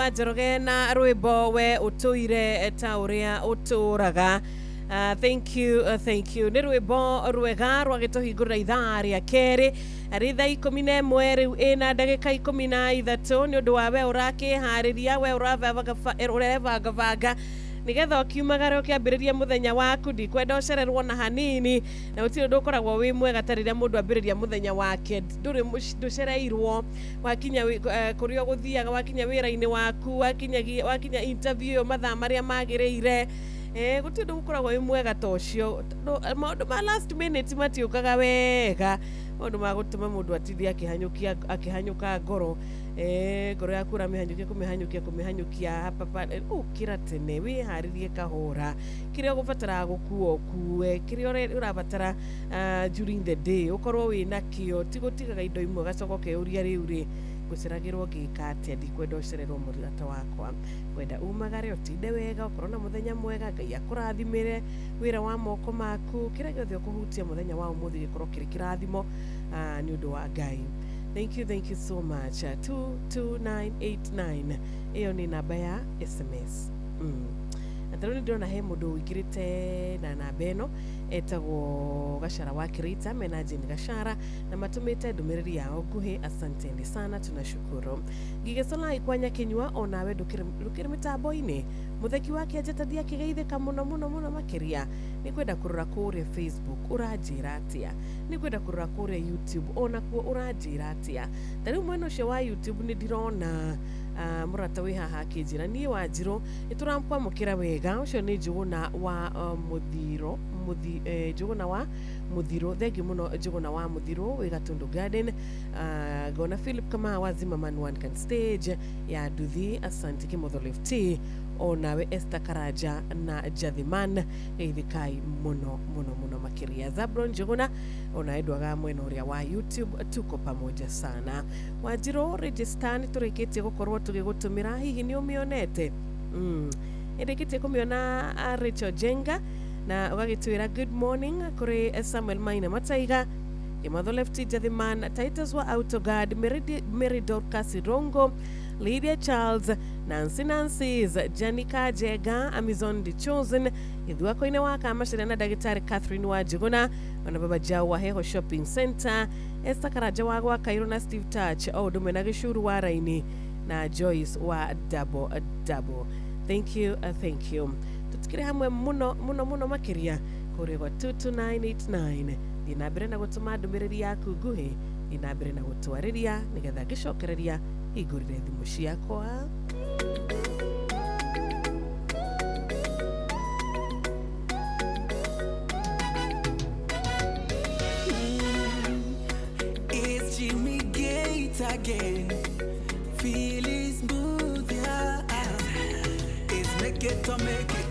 Njoroge na rwimbo we utuire ta uria uturaga. Thank you nä rwimbo rwega rwagituhingurira ithaa ria keri ritha 11 riu ina ndagika 13 ni undu wa we urakihariria we urevangavanga nigetha ukiumagara ukiambiriria muthenya waku ndikwenda ucererwo na hanini na utiri ndu ukoragwo wi mwega tarira mundu ambiriria muthenya wake nducereirwo wakinya kurio guthiaga wakinya wira-ini waku wakinya interview mathaa maria magiriire gutiri ndu ukoragwo wi mwega tocio maundu ma last minute matiukaga wega maundu ma gutuma mundu atithia akihanyuka ngoro ngoro yaku kumihanyukia papa ukira tene wiharirie kahora kiria ugubatara gukua ukue kiria urabatara during the day ukorwo wina kio tigutigaga indo imwe gacoko keuria riu ri guceragirwo ngika atia ndikwenda ucererwo murata wakwa wenda umagare utinde wega ukorwo na muthenya mwega Ngai akurathimire wira wa moko maku kiria giothe ukuhutia muthenya wa umuthi gikorwo kiri kirathimo ni undu wa Ngai. Thank you so much. 22989 iyo ni namba ya SMS. Ataruni ndona he mundu wikirite na namba eno etagwo Gashara wa Kirita menaje ni Gashara na matumite ndumiriri yao nguhi. Asanteni sana, tunashukuru. Gigesola ikwanya kinywa onawe ndukire mitambo-ini mutheki wake ajetathia kigeithika muno makiria ni kwenda kurura kuria Facebook uranjira atia ni kwenda kurura kuria YouTube ona kuo uranjira atia tari mweno cio wa YouTube ni ndirona murata wi haha kinjira nie wa njiro iturampa mukira wega ucio ni Njuguna wa Njuguna wa Muthiro thengi muno Njuguna wa Muthiro wi Gatundu Garden. Gona Philip kama wazima man one can stage ya Duthi. Asante Kimotho Lefty onawe Esther Karaja na Jathiman geithikai muno makiria. Zabron Njuguna ona edwaga mwena uria wa YouTube tuko pamoja sana. Wanjiro register ni turikitie gukorwo tugigutumira hihi ni umionete ndikitie kumiona Rachel Jenga na ugagitwira good morning kuri Samuel Maina Mataiga Kimotho Lefty Jathiman Titus wa Autoguard Meridor Kasirongo Lydia Charles, Nancy's, Janica Jega, Amazon The Chosen, Idwako Inawaka, Mashirana Dagitari Catherine Wajiguna, Wanababa Jawa Heho Shopping Center, Esther Karajawagwa, Kairona Steve Touch, Domenagishuru Waraini, na Joyce wa double. Thank you. Tutikire hamwe muno makiria kuri kwa 22989 dinabere na gutuma ndumiriri yaku guhe dinabere na gutwariria nigetha gishokereria igurire thimu ciakwa. It's Jimmy Gate again. Feel is smooth, yeah. It's make it to make it.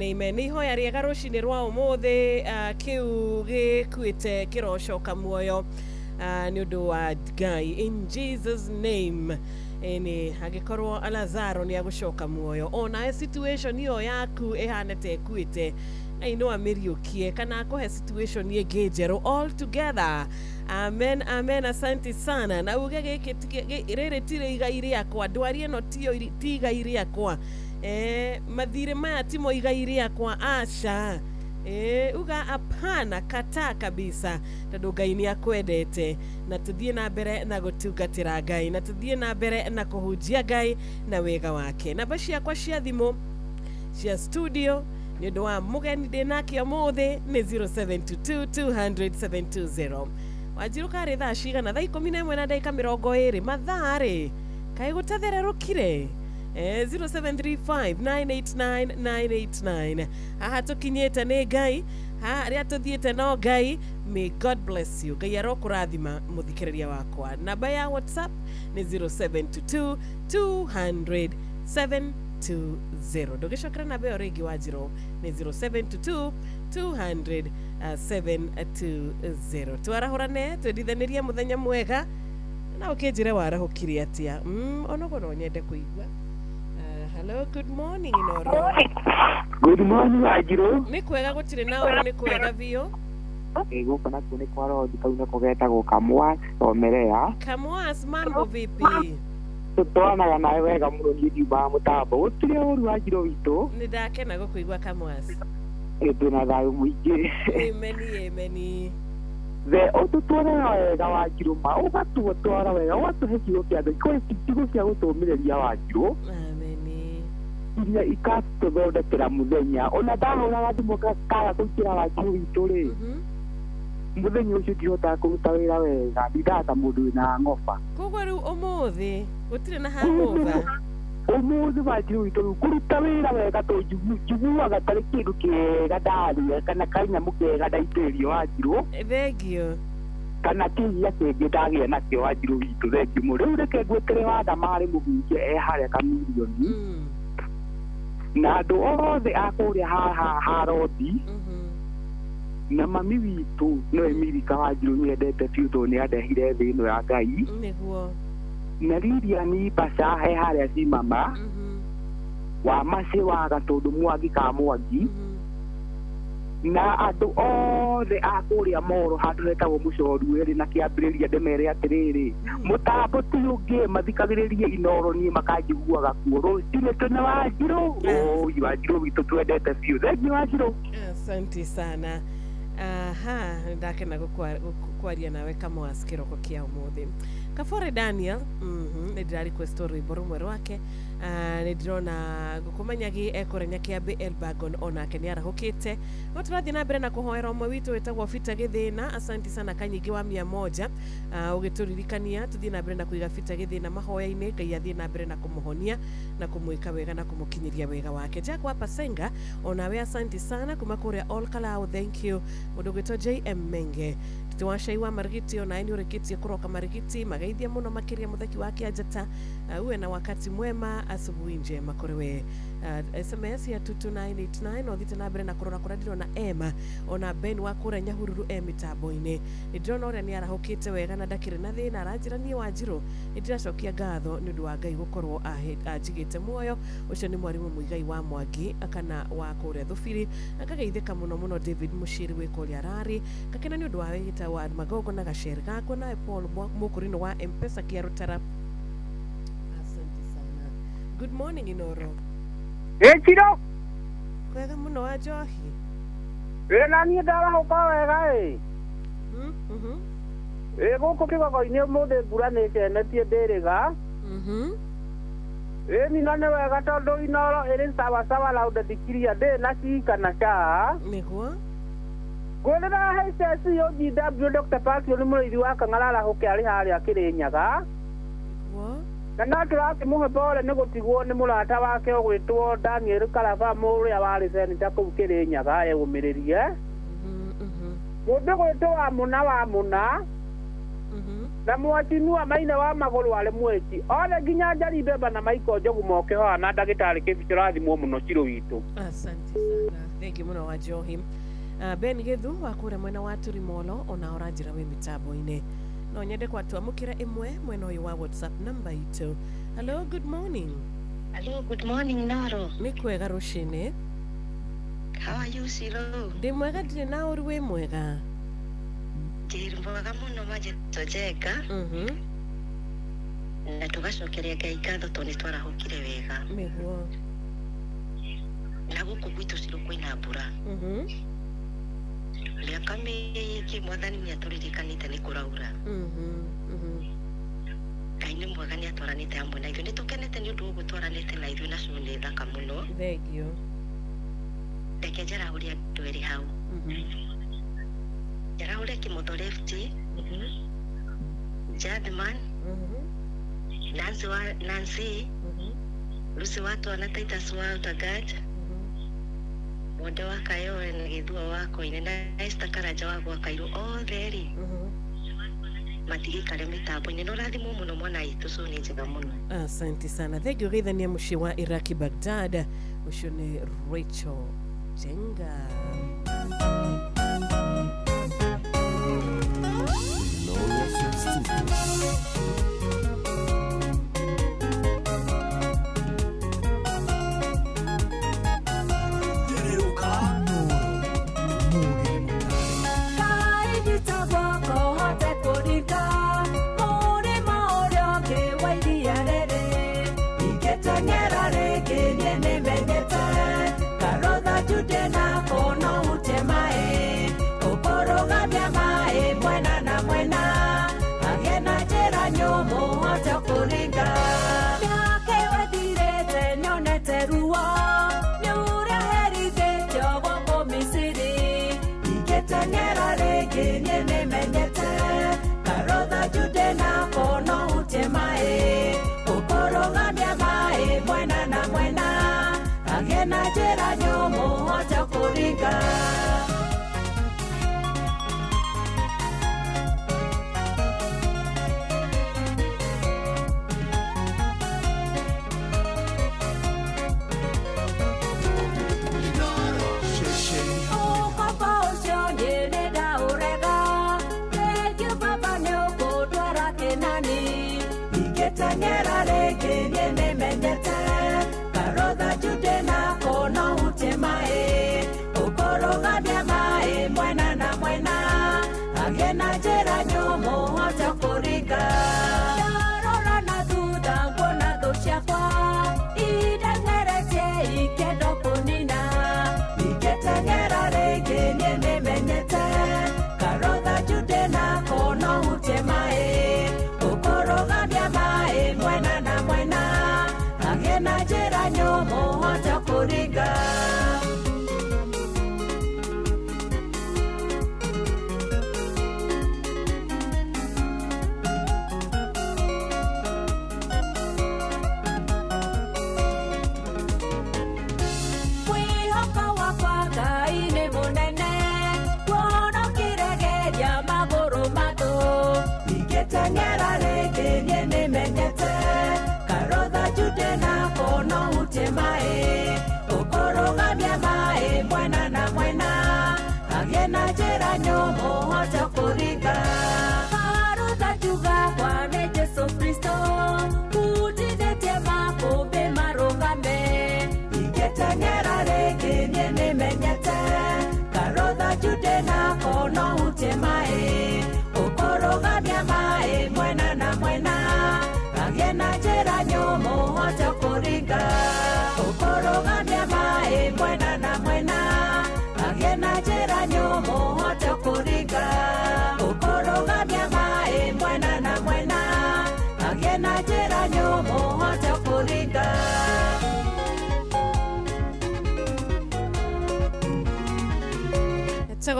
Amen. Nihoya riega rucini rwa umuthi kiu gikuite kirocoka muoyo ni undu wa Ngai in Jesus name. Ni agikorwo Lazaro ni agucoka muoyo ona situation iyo yaku ihanete ekuite aino amiriukie kana akohe situation yege njeru all together. Amen. Asante sana na uge giki riri tire igai riakwa ndwari ino ti igai riakwa mathire maya timo igai riakwa aca uga apana kata kabisa tondu Ngai ni akwendete na tuthie na mbere na gutungatira Ngai na tuthie na mbere na kuhunjia Ngai na wega wake. Namba ciakwa cia thimu cia studio ni undu wa mugeni ndinake umuthi ni 0722200720. Wajiruka ri thaa cigana? Thaa 11 na ndagika 20 mathaa ri kai gutathererukire 0735989989 haha tukinyete ni Ngai haria tuthiete no Ngai. May God bless you. Ngai arokurathima muthikiriria wakwa. Namba ya WhatsApp ni 0722200720. Ndugicokera namba iyo ringi Wanjiru ni 0722200720. Twarahurane twendithanirie muthenya mwega na ukinjire warahukire atia. Onogo no nyende kuigua. Hello, good morning Inoro. Good morning Wanjiru. Ni kwega gutire nawe ni kwega biyo. Guko na kune kwaro ndikauna kugetagwo Kamwas Somerea. Kamwas, mambo vipi? Tutwanaga nawe wega muno ni ndiba mutambo. Gutire uru Wanjiru witu. Ni ndakena gukuigua Kamwas. Ndina thayu muingi. Ameni. Ve otutwara wega Wanjiru ma ugatutwara wega watuhe kigo kia ndu ko kigo kia gutumireria Wanjiru. Iria ikatũthondekera muthenya ona ndahũraga thimũ kaga kũingĩra Wanjiru witũ rĩ muthenya ũcio ndihotaga kũruta wĩra wega ndindaga mũndũ wĩna ng'oba. Koguo rĩu ũmũthĩ gũtirĩ na hangover? Ũmũthĩ Wanjiru witũ rĩu kũruta wĩra wega tondũ njiguaga tarĩ kĩndũ kĩega ndarĩa kana kanyamũ kega ndaitĩrĩrio Wanjiru. Thengio. Kana kĩhia kĩngĩ ndagĩa nakĩo Wanjiru witũ thengio mũno. Rĩu reke ngwĩkĩre watha marĩ mũhunjia harĩa Kamirioni na andu othe akuria ha rodi na mami witu no Emirika Wanjiru nyendete biũ tondũ nĩ andehire thĩ ĩno ya Ngai nĩguo na Lilian Basha he harĩa Cimama wa Mace wa Gatũndũ Mwangi ka Mwangi na andu othe akuria Moro handu hetagwo Mũcoru ĩrĩ na kĩambĩrĩria ndemere atĩrĩrĩ mũtambo ti ũngĩ mathikagĩrĩrie Inoro niĩ makanjiguaga kuo rũcinĩ tene Wanjiru. Wanjiru witũ twendete biũ. Thengio Wanjiru. Asante sana. Ndakena gukwaria nawe Kamwas kiroko kia umuthi. Kafore Daniel nĩ ndĩra-request rwĩmbo rũmwe rwake. Nĩ ndĩrona Ngũkũmenyagi ekorenya kĩambe Elbagon onake nĩ arahũkĩte. No tũrathiĩ na mbere na kũhoera ũmwe witũ wĩtagwo Fita Gĩthĩna. Asante sana Kanyingi wa 100 ũgĩtũririkania tũthiĩ na mbere na kũiga Fita Gĩthĩna mahoya-inĩ. Ngai athiĩ na mbere na kũmũhonia na kũmwĩka wega na kũmũkinyĩria wega wake. Jack wa Pasenga onawe asante sana kuma kũrĩa All Kalau. Thank you mũndũ ũgĩtwo JM Menge. Tuwashai wa Marigiti ona ni ũrĩkĩtie kũroka Marigiti magaithia mũno makĩria mũtheki wa Kĩanjata. Uwe na wakati mwema, asubuhi njema kũrĩ we. SMS ya 22989 othite na mbere na kũrora kũrĩa ndĩrona Emma ona Ben wa kũrĩa Nyahururu mitambo-inĩ. Nĩ ndĩrona ũrĩa nĩ arahũkĩte wega na ndakĩrĩ na thĩna aranjĩra niĩ Wanjiru nĩ ndĩracokia ngatho nĩ ũndũ wa Ngai gũkorwo anjigĩte muoyo. Ũcio nĩ mwarimũ Mũigai wa Mwangi kana wa kũrĩa Thubiri. Ngagaithĩka mũno David Mushiri wĩ kũrĩa arari. Ngakena nĩ ũndũ wa wĩgĩta wa Magogo na gaceri gakwa nawe Paul Mũkũrinũ wa M-Pesa Kĩarũtara. Asante sana. Good morning Inoro. Chiro. Kwega mũno wa Njohi. Na niĩ ndarahũka wega gũkũ kĩgogo-inĩ ũmũthĩ mbura nĩ ĩcenetie ndĩrĩga. Nina nĩ wega tondũ Inoro ĩrĩ sawasawa na ũndĩkiria ndĩ na cika na caa. Nĩguo. Kwĩrĩra HSC OGW Dr. Pakio nĩ mũrĩithi wa Kang'ara hũke arĩ harĩa Kĩrĩnyaga. Na no tũrakĩmũhe pole nĩ gũtigwo nĩ mũrata wake ũgwĩtwo Daniel Karaba ũrĩa warĩ senator kũu Kĩrĩnyaga eyũmĩrĩrie. Mũndũ gwĩtwo wa mũna na Mwakinua Maina wa Magũrũ arĩ mweki. Othe nginya Njari Mbemba na Maiko Njogu moke haha na ndagĩtarĩ Kĩbicho rathimwo mũno Ciro witũ. Asante sana. Thengi mũno wa Njohi. Ben Githu wa kũrĩa mwena wa Turimolo ona ũranjĩra wĩ mitambo-inĩ. No nyende kwatwamũkĩra ĩmwe mwena ũyũ wa WhatsApp number itũ. Hello, good morning. Hello, good morning Naro. Nĩ kwega rũcinĩ? How are you Ciro? Ndĩ mwega ndirĩ na ũru wĩ mwega. Ndĩ mwega mũno Majeto Njenga. Na tũgacokeria Ngai ngatho tondũ nĩ twarahũkire wega. Nĩguo. Na gũkũ gwitũ Ciro kwĩna mbura. thakame ki mwathani ni atũririkanĩte nĩ kũraura Ngai nĩ mwega nĩ atwaranĩte hamwe na ithuĩ nĩ tũkenete nĩ ũndũ ũguo twaranĩte na ithuĩ na cio nĩ thaka mũno thengio reke njarahũrie andũ erĩ hau njarahũrie Kĩmotho Lefty Jadman Nancy Lucy Watwana Titus wa Utagat Mwende wa Kayoe na Gĩthua wa Koine na Esther Karanja wa gwa Kairũ othe rĩ matigikare mitambo-inĩ no rathimwo mũno mwana witũ so nĩ njega mũno asante sana thengio geithania mũciĩ wa Iraki Baghdad ũcio nĩ Rachel Jenga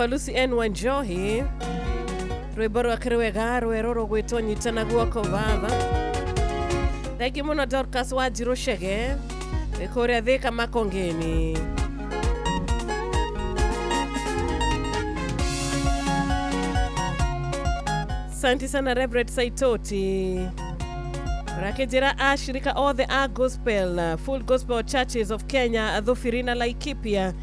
Tago Lucy N. Wanjohi rwĩmbo rwake rwega rwerũ rũgwĩtwo nyitana guoko baba thengio mũno Dorcas wa Njirũ Chege kũrĩa Thĩka Makongeni Asante sana Reverend Saitoti rakejera ashirika all the gospel full gospel churches of Kenya Thufirina Laikipia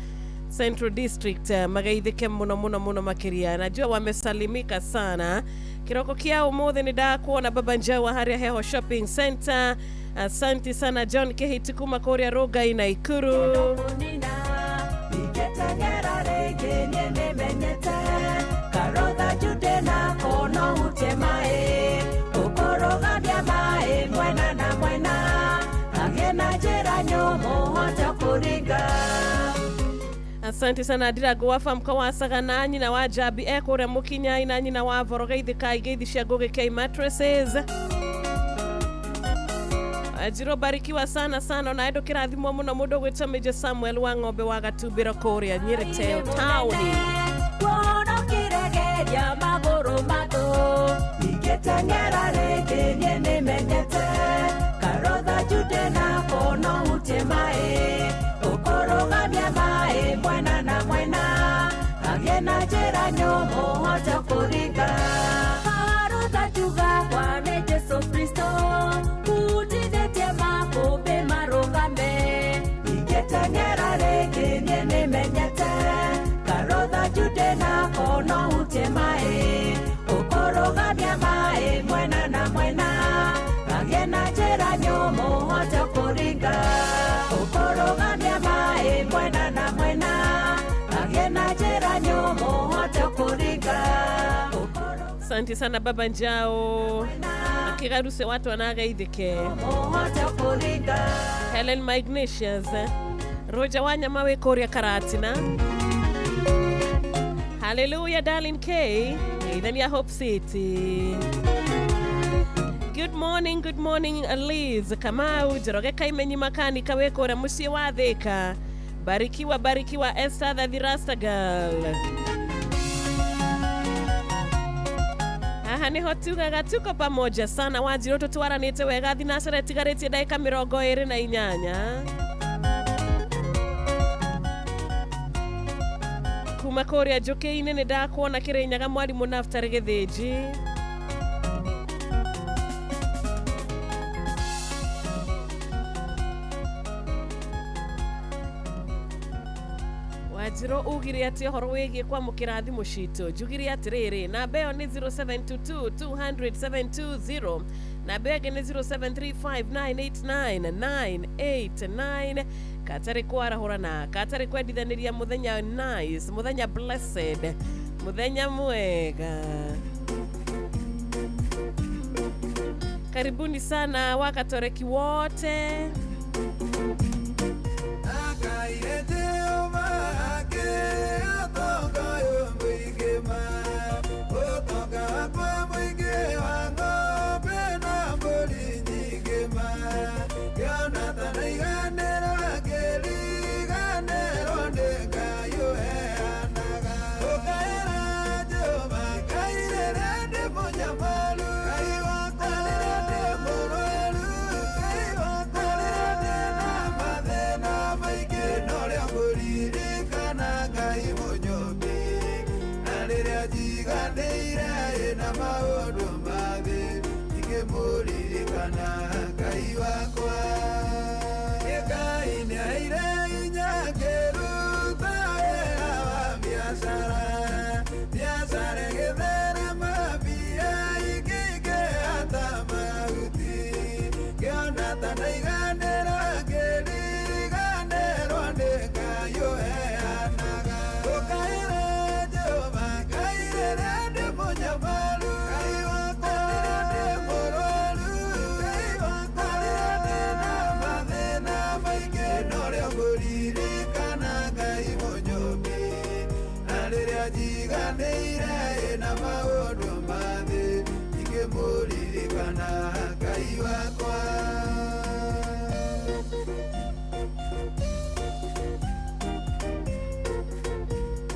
Central District magaithike muno makiria najua wamesalimika sana kiroko kiao mothe ni da kuona baba Njawa Haria Heho Shopping Center asante sana John Kehiti kuma Korea Roga ina Ikuru Karotha Judena kono utemae ukoroga bia mae mwena na mwena agena jera nyomo hata kuriga Asante sana Dirago wa famka wa sagana nyina wa Jabi ekore mukinya ina nyina wa Vorogeithĩ Kaigĩthi cia Ngũgĩ K Mattresses. Ajiro barikiwa sana sana na edo kirathimwo muno mundu gwitwa Major Samuel wa Ng'ombe wa Gatumbĩro kũrĩa Nyĩrĩ Town. Kuona kiregeria magũrũ matũ ingĩteng'era rĩngĩ niĩ nĩmenyete karotha Jude na kono hutie maĩ ũkũrũgamia maĩ mwena na mwena agĩe na njĩra nyũmũ hote kũringa karotha juga kwa nĩ Jesũ Kristo utithĩtie makũmbĩ marũgame ingĩteng'era rĩngĩ niĩ nĩmenyete karotha Jude na kono hutie maĩ ũkũrũgamia maĩ mwena na mwena agĩe na njĩra nyũmũ hote kũringa ũkũrũgamia maĩ mwena na mwena agĩe na njĩra nyũmũ hote kũringa. Asante sana Baba Njao. Akigaruse watu wanageithike. Hote kũringa. Helen Magnesius. Roja Wanyama we Korea Karatina. Hallelujah Darling K. Then ya Hope City. Good morning Liz Kamau Joroge Kaimenyi Makani Kawekora Musie wa Thika. Barikiwa Esther the Rasta Girl. Haha niho tuko pamoja sana Wanjiro tutwaranĩte wega thinacera tigarĩtie ndagĩka 28 kuma kũrĩa njũkĩ-inĩ nĩ ndakuona Kĩrĩnyaga mwarimũ Naftali Gĩthĩnji. Wanjiro ugire ati horo wĩgiĩ kwamũkĩra thimũ citũ njugire atĩrĩrĩ namba ĩyo nĩ 0722200720 namba ĩngĩ nĩ 0735989989 katarĩ kwarahũra na katarĩ kwendithanĩria mũthenya nice mũthenya blessed mũthenya mwega. Karibuni sana Wakatoreki wote.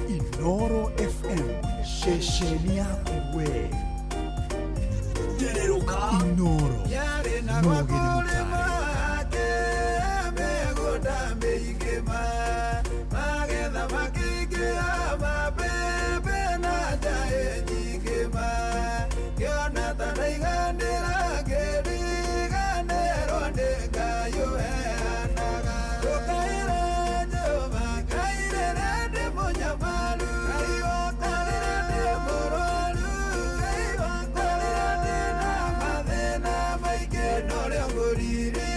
Inoro FM shesheni yako we Inoro Mogeni Mutare Riri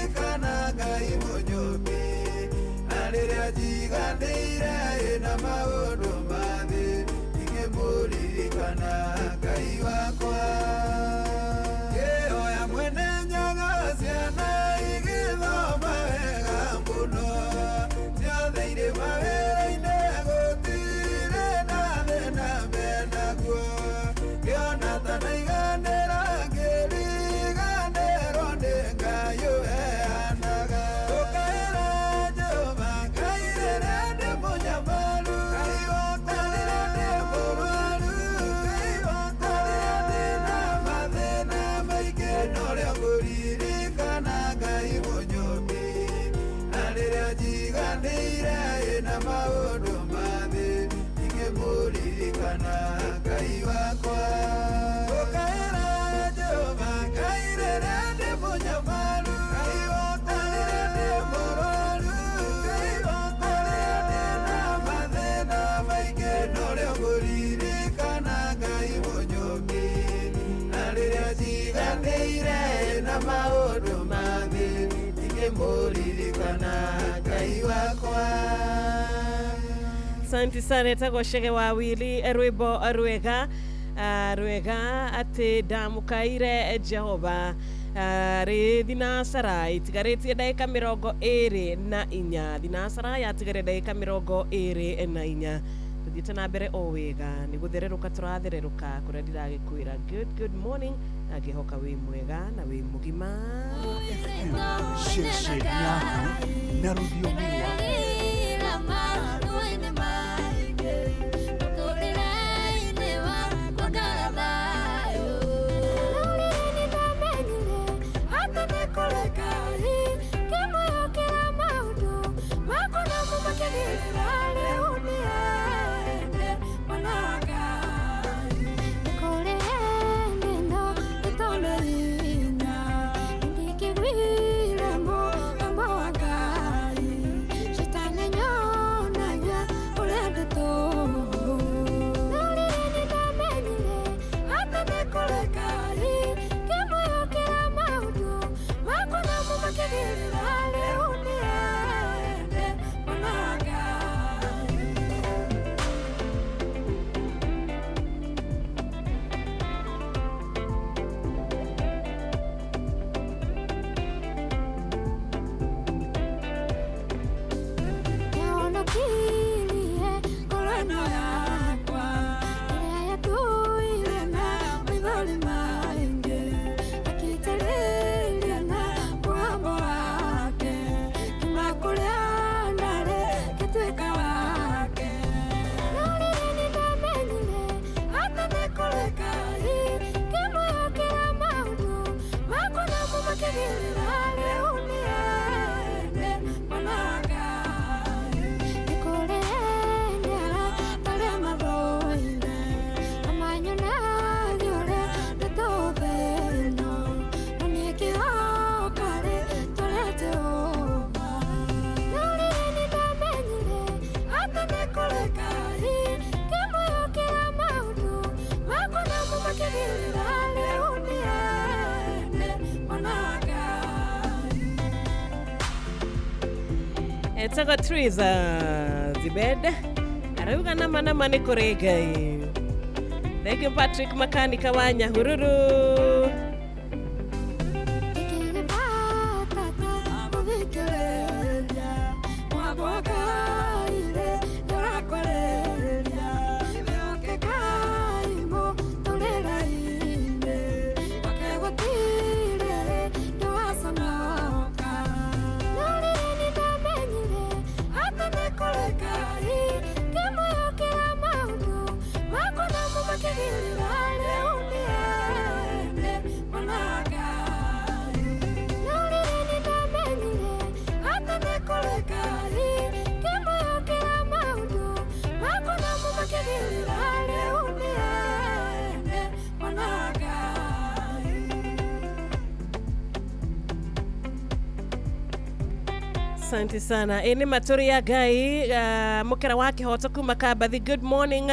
kana ngai wakwa ukaira Jehova ngai rere ndi munyamaru ngai wakwa rere ndi mubaru ngai wakwa rere ndi na mathina maingĩ norio ngũririkana ngai mũnyũki na rĩrĩa njiganĩire na maũndũ mangĩ ingĩmũririkana ngai wakwa. Asante sana tagoshege wawili rwimbo rwega rwega ati ndamukaire Jehova ri thinasara itigarĩtie ndagĩka 24 thinasara yatigare ndagĩka 24 tuthiĩte na mbere o wega nĩ gũthererũka tũrathererũka kũrĩa ndiragĩkwĩra good morning ngĩhoka wĩ mwega na wĩ mũgima Sheshe yako na rũthiomi Etaga Triza Zibed arauga nama nĩ kũrĩ Ngai. Thank you Patrick Makanika wa Nyahururu. Asante sana. Ene maturi ya Ngai mukera wake hoto kuma Kabathi. Good morning.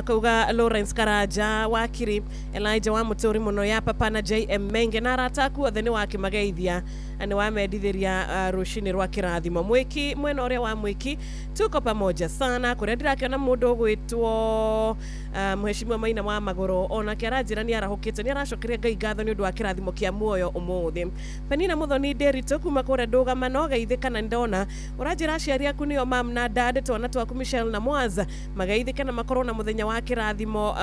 Kauga Lawrence Karaja Wakiri Elijah wa mutori muno ya papa na JM Menge na rataku atheni wake mageithia ani wamedithiria rushini rwa kirathimo mwiki mwena uria wa mwiki tuko pamoja sana kuria ndirakiona mundu gwitwo mheshimiwa Maina wa Magoro ona kiarajira ni arahukite ni aracokeria Ngai ngatho ni undu wa kirathimo kia muoyo umuthi Penina Muthoni Derito kuma kuria Nduga mano geithikana ndona urajira aciari aku nio mam na dad twana twaku Michelle na Mwaza magaithikana makoro na muthenya wa kirathimo.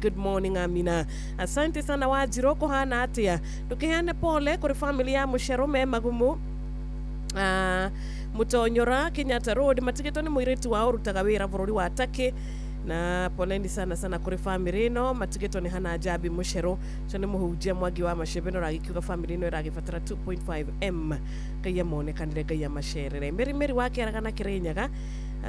Good morning Amina. Asante sana Wajiro kuhana atia tukiheane pole kuri family ya Musherume magumu Mutonyora Kenyatta Road matigeto ni muiritu wao rutaga wira bururi wa Take na poleni sana kuri family no matigeto ni hana ajabi Mushero chone muhujia mwagi wa mashebeno ragikiuga family no iragifatara 2.5M kaya mone kanire kaya masherere meri wake aragana kirenyaga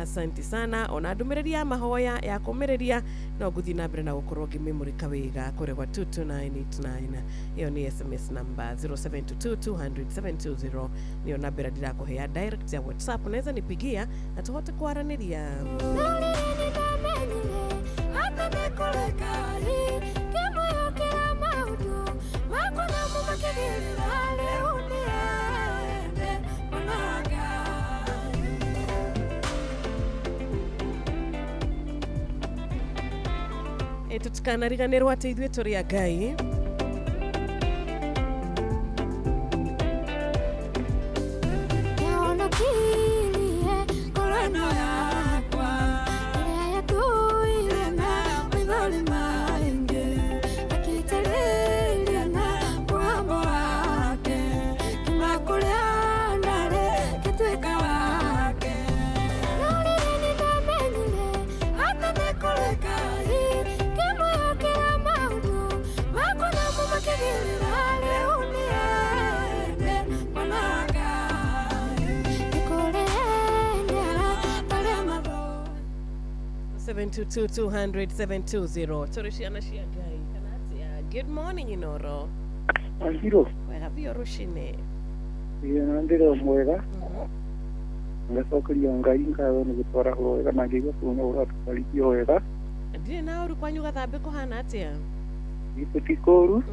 Asante sana. Ona ndumireria mahoya ya kumireria no guthi na mbere na gukorwo ngimimurika wega kuregwa 22989. Iyo ni SMS number 0722 niyo nambera ndirakuhea direct ya WhatsApp. Unaweza nipigia na tuhote kuaraniria. Tutikanariganirwo ati ithuĩ tũrĩ a Ngai. Turishiana shia Ngai. Good morning Inoro. Angiro. Wega bio rushine. Ndiro mwega. Ngacokeria Ngai ngatho nĩ gũtwara wega na ngĩigua kuona ũratũtwarithia wega. Ndirĩ na ũru kwanyu gathambe kũhana atĩa? Gĩtũtikũru.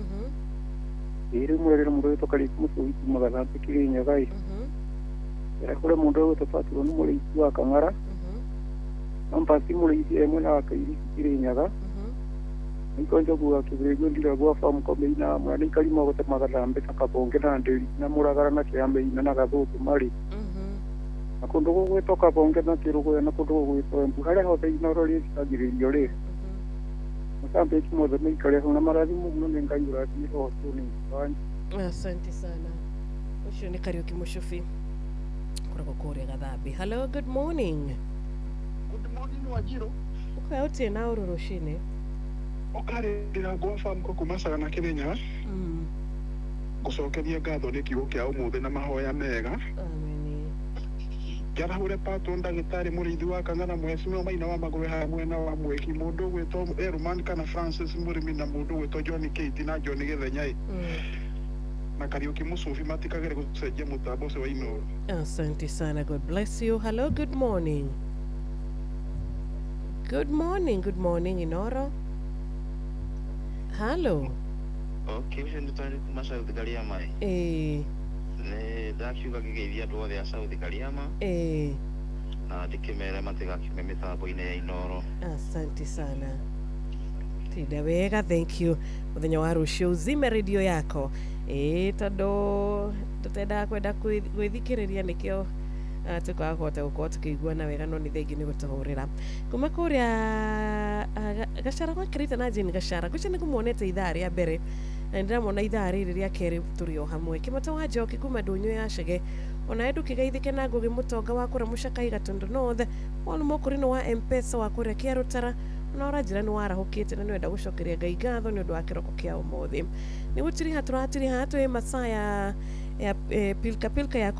Rĩmwe rĩrĩa mũndũ wĩtũkarĩte mũtũi kuma gathambe Kĩrĩnyaga ĩ. Kũrĩa mũndũ ũgũtũbatĩrwo nĩ mũrĩithi wa Kang'ara. Ampati mũrĩithi mwena wa Kairĩ Kĩrĩnyaga. Nĩkonja kuga kĩbĩrĩrio ndira gwa farm komeina mwana ikarima gũtema gathambe ta Kabonge na Ndĩri na Mũragara na Kĩambeina na Gathũngũ marĩ. Na kũndũ gũgwĩtwo Kabonge na Kĩrũgũya na kũndũ gũgwĩtwo Embu harĩa hothe Inoro rĩcagĩrĩrio rĩ. Mũcambĩki mothe maikare ho na marathimo mũno nĩ Ngai ũrathimĩra hotu nĩ wanyu. Asante sana. Ucio nĩ Kariuki Mũcubi kuragwo kũrĩa gathambe. Hello, good morning. Good morning Wanjiru. Uko uti na ũru rũcinĩ. Ũkarĩra gwa farm kuma Sagana Kĩrĩnyaga. Gũcokeria ngatho nĩ kiugo kĩa ũmũthĩ na mahoya mega. Amen. Njarahũre patwo ndagĩtarĩ mũrĩithi wa Kang'ara Mheshimiwa Maina wa Magũrũ haya mwena wa Mweki mũndũ ũgwĩtwo Eruman kana Francis Mũrĩmi na mũndũ ũgwĩtwo John Kate na John Gĩthenya na Kariuki Mũcubi matikagere gũcenjia mũtambo ũcio wa Inoro. Asante sana. God bless you. Hello, good morning. Good morning Inoro. Hello. Okay, ndio twari kuma South Kariama. Ndakiuga gĩgeithia andũ othe a South Kariama. Na ndikimere matigakime mitambo-inĩ ya Inoro. Asante sana. Tida wega, thank you. Muthenya wa rũciũ uzime radio yako. Tondũ tutenda kwenda gwĩthikĩrĩria nĩkĩo tukahota gũkorwo tukĩiguana wega no nĩ thengi nĩ gũtũhũrĩra kuma kũrĩa Gacara gwa Kirita na Jane Gacara gũcio nĩ kũmuonete ithaa rĩa mbere na ndĩramwona ithaa rĩrĩ rĩa kerĩ tũrĩ o hamwe Kĩmata wa Njoki kuma Ndũnyũ ya Cege ona Edu Kĩgeithĩke na Ngũgĩ Mũtonga wa kũrĩa Mũcakaĩ Gatũndũ North Paul Mũkũrinũ wa M-Pesa wa kũrĩa Kĩarũtara na Oranjĩra nĩ warahũkĩte na nĩ wenda gũcokeria Ngai ngatho nĩ ũndũ wa kĩroko kĩa ũmũthĩ nĩ gũtiriha tũratiriha twĩ masaa ya pilka ya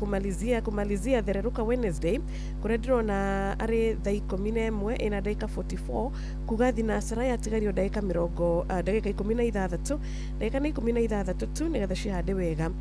kumalizia thereruka Wednesday kuria ndĩrona arĩ thaa 11 ina dakika 44 kuga thinasara yatigario dakika 16 dakika ni 16 tu nĩgetha cihande wega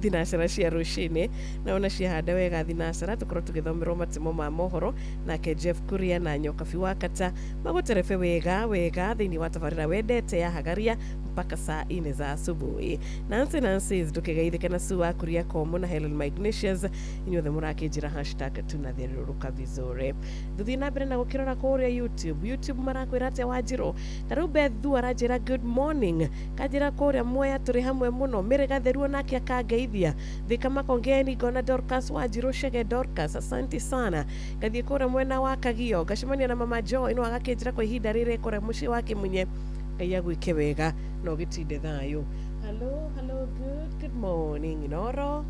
thinasara cia rũcinĩ na ona cihande wega thinasara tukorwo tũgĩthomerwo matimo ma mohoro nake Jeff Kuria na Nyokabi wa Kata magũterebe wega thĩinĩ wa tabarĩra wendete ya Hagaria mpaka saa 4 za asubuhi. Nancy ndũkĩgeithĩke na Sua Kuria Komo na Helen Magnesius inyuothe mũrakĩnjĩra hashtag tunathiũrũrũka vizuri. Tũthiĩ na mbere na gũkĩrora kũrĩa YouTube marakwĩra atĩa Wanjirũ ta rĩu Bethu aranjĩra good morning kanjĩra kũrĩa Mwea tũrĩ hamwe mũno Mĩrĩga Theruo nake akangeithia Thika Makongeni Gona Dorcas Wanjirũ Shege Dorcas asante sana gathiĩ kũrĩa mwena wa Kagio gacemania na Mama Joy no agakĩnjĩra kwa ihinda rĩrĩ kũrĩa mũciĩ wa Kĩmunye Ngai agwĩke wega no gĩtinde thayũ. Hello, good morning Inoro,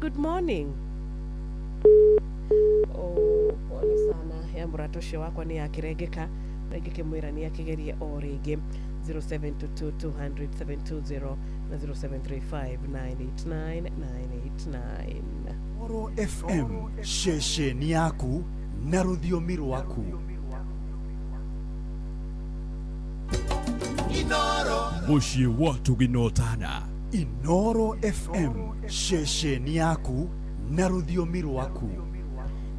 good morning. Pole sana ya mũrata ũcio wakwa nĩ yakĩrengeka rĩngĩ kĩmwĩra nĩ akĩgerie o rĩngĩ 0722 200 720 na 0735 989 989. Oro FM, shesheni yaku na rũthiomi rwaku. Mũciĩ wa Tũginotana. Inoro FM, shesheni yaku na rũthiomi rwaku.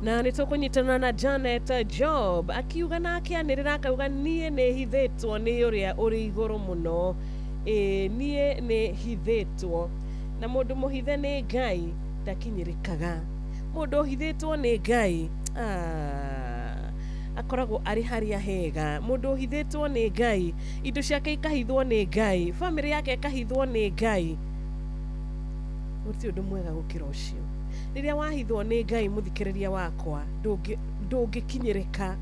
Na nĩtũkũnyitana na Janet Job akiuga na akĩanĩrĩra akauga niĩ nĩhithĩtwo nĩ ũrĩa ũrĩ igũrũ mũno. Niĩ nĩhithĩtwo na mũndũ mũhithe nĩ Ngai ndakinyĩrĩkaga. Mũndũ ũhithĩtwo nĩ Ngai akoragwo arĩ harĩa hega. Mũndũ ũhithĩtwo nĩ Ngai, indo ciake ikahithwo nĩ Ngai, family yake ikahithwo nĩ Ngai. Gũtirĩ ũndũ mwega gũkĩra ũcio. Rĩrĩa wahithwo nĩ Ngai, mũthikĩrĩria wakwa, ndũngĩkinyĩrĩka.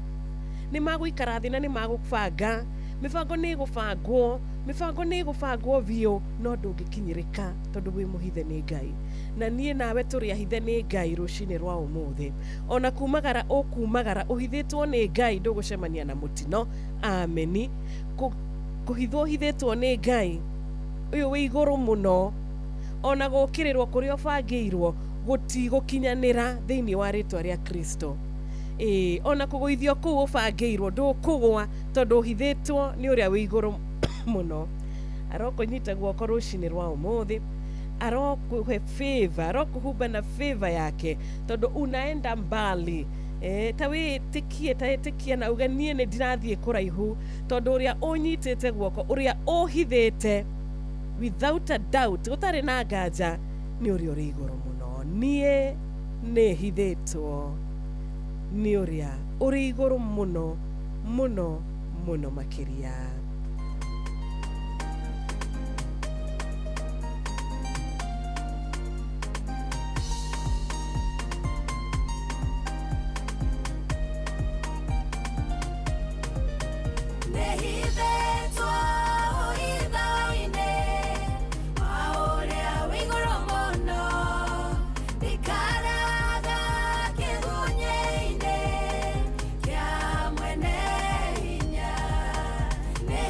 Nĩ magũikara thĩ na nĩ magũbanga, mĩbango nĩ ĩgũbangwo biũ, no ndũngĩkinyĩrĩka tondũ wĩ mũhithe nĩ Ngai. Na niĩ nawe tũrĩ ahithe nĩ Ngai rũcinĩ rwa ũmũthĩ. Ona kumagara ũhithĩtwo nĩ Ngai ndũgũcemania na mũtino. Ameni. Kũhithwo ũhithĩtwo nĩ Ngai ũyũ wĩ igũrũ mũno, ona gũkĩrĩrwo kũrĩa ũbangĩirwo gũtigũkinyanĩra thĩinĩ wa rĩtwa rĩa Kristo. Ona kũgũithio kũu ũbangĩirwo ndũkũgwa tondũ ũhithĩtwo nĩ ũrĩa wĩ igũrũ mũno. Arokũnyita guoko rũcinĩ rwa ũmũthĩ, arokũhe favor, arokũhumba na favor yake tondũ unaenda mbali. Ta wĩtĩkie na uge niĩ nĩ ndirathiĩ kũraihu tondũ ũrĩa ũnyitĩte guoko, ũrĩa ũhithĩte without a doubt, gũtarĩ na nganja, nĩ ũrĩa ũrĩ igũrũ mũno. Niĩ nĩhithĩtwo nĩ ũrĩa ũrĩ igũrũ mũno mũno mũno makĩria. Yeah.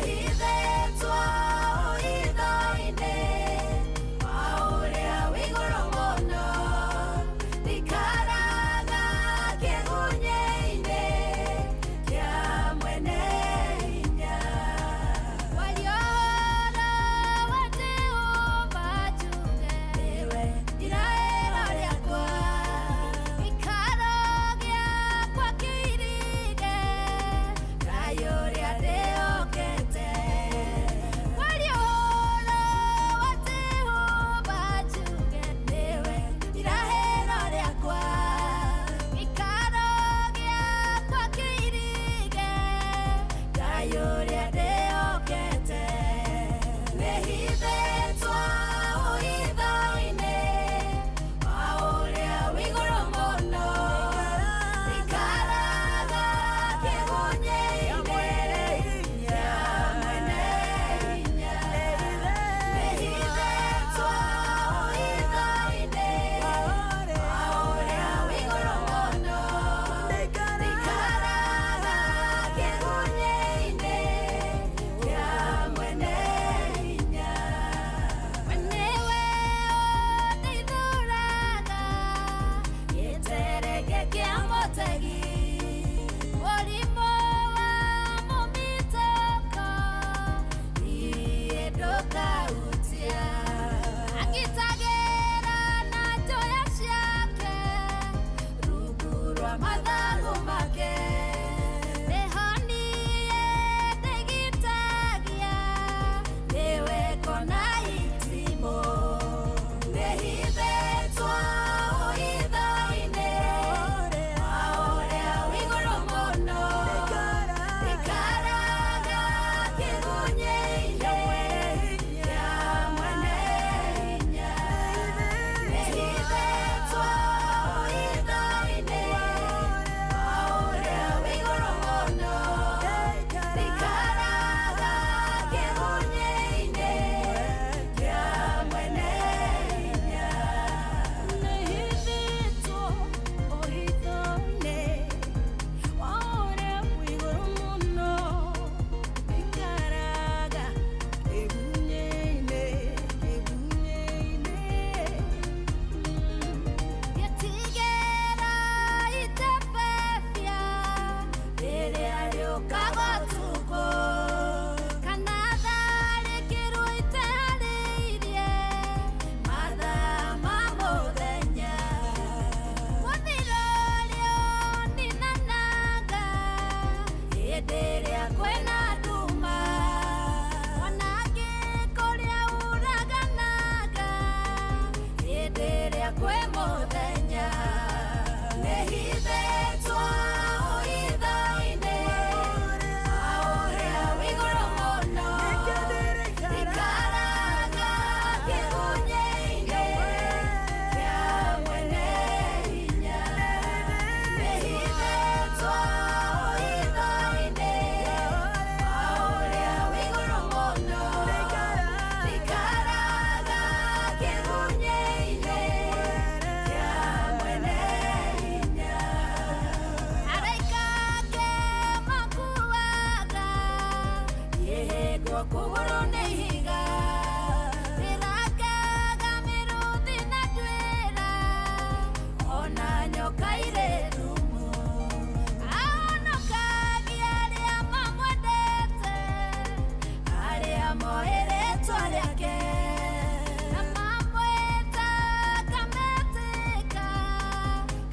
kwena nduma wanake koria uraganaga hĩndĩ ĩrĩa kwĩ mũthenya nĩhithĩtwo ũhitho-inĩ aũrĩa wĩigũrũ mũno ikaraga kĩgunyĩ-inĩ kĩa mwene hinya nĩhithĩtwo ũhitho-inĩ aũrĩa wĩigũrũ mũno ikaraga kĩgunyĩ-inĩ kĩa mwene hinya araika ake makuaga yĩhĩngwo kũgũrũ nĩ ihiga rĩrangaga mĩrũthi na nduĩra ona nyoka irĩ thumu ahonokagia arĩa mamwendete arĩa moĩ rĩĩtwa rĩake na mamwĩta akametĩka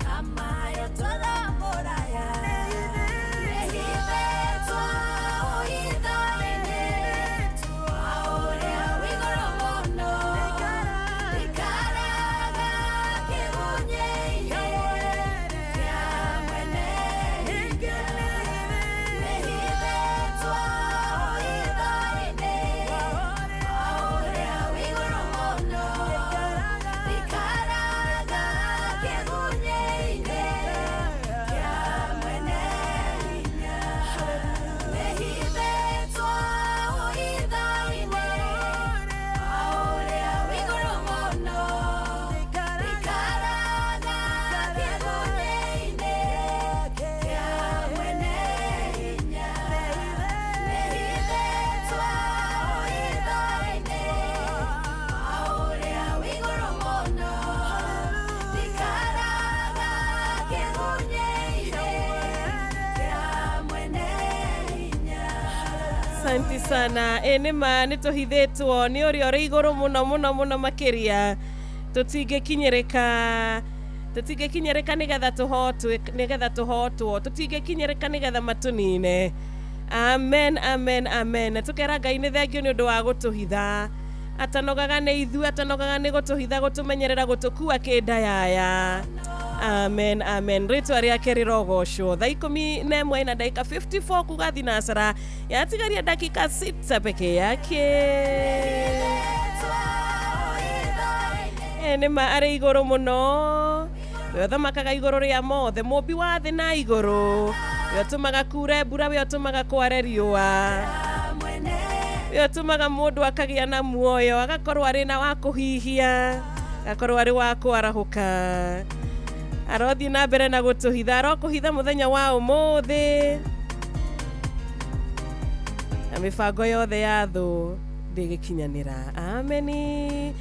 kamayo tũramũraya nĩhithĩtwo ũhitho-inĩ aũrĩa wĩigũrũ mũno ikaraga kĩgunyĩ-inĩ kĩa mwene hinya nĩhithĩtwo ũhitho-inĩ aũrĩa wĩigũrũ mũno ikaraga kĩgunyĩ-inĩ kĩa mwene hinya nĩhithĩtwo ũhitho-inĩ aũrĩa wĩigũrũ mũno ikaraga kĩgunyĩ-inĩ kĩa mwene hinya nĩhithĩtwo ũhitho-inĩ aũrĩa wĩigũrũ mũno ikaraga kĩgunyĩ-inĩ kĩa mwene hinya. Asante sana. Nĩma nĩtũhithĩtwo nĩ ũrĩa ũrĩ igũrũ mũno mũno mũno makĩria tũtingĩkinyĩrĩka nĩgetha tũhotwo tũtingĩkinyĩrĩka nĩgetha matũnine. Amen, amen, amen. Tũkera Ngai nĩ thengio nĩ ũndũ wa gũtũhitha atanogaga nĩ ithuĩ atanogaga nĩ gũtũhitha gũtũmenyerera gũtũkua kĩndayaya. Amen, amen. Rĩtwa rĩake rĩrogocwo. Thaa 11 na dakika 54 kuga thinasara yatigaria dakika 6 peke yake. Nĩma arĩ igũrũ mũno we ũthamakaga igũrũ rĩa mothe mũmbi wa thĩ na igũrũ we ũtũmaga kure mbura we ũtũmaga kware riũa we ũtũmaga mũndũ akagĩa na muoyo agakorwo arĩ na wa kũhihia agakorwo arĩ wa kwarahũka arothiĩ na mbere na gũtũhitha arokũhitha mũthenya wa ũmũthĩ na mĩbango yothe ya thũ ndĩgĩkinyanĩra. Ameni.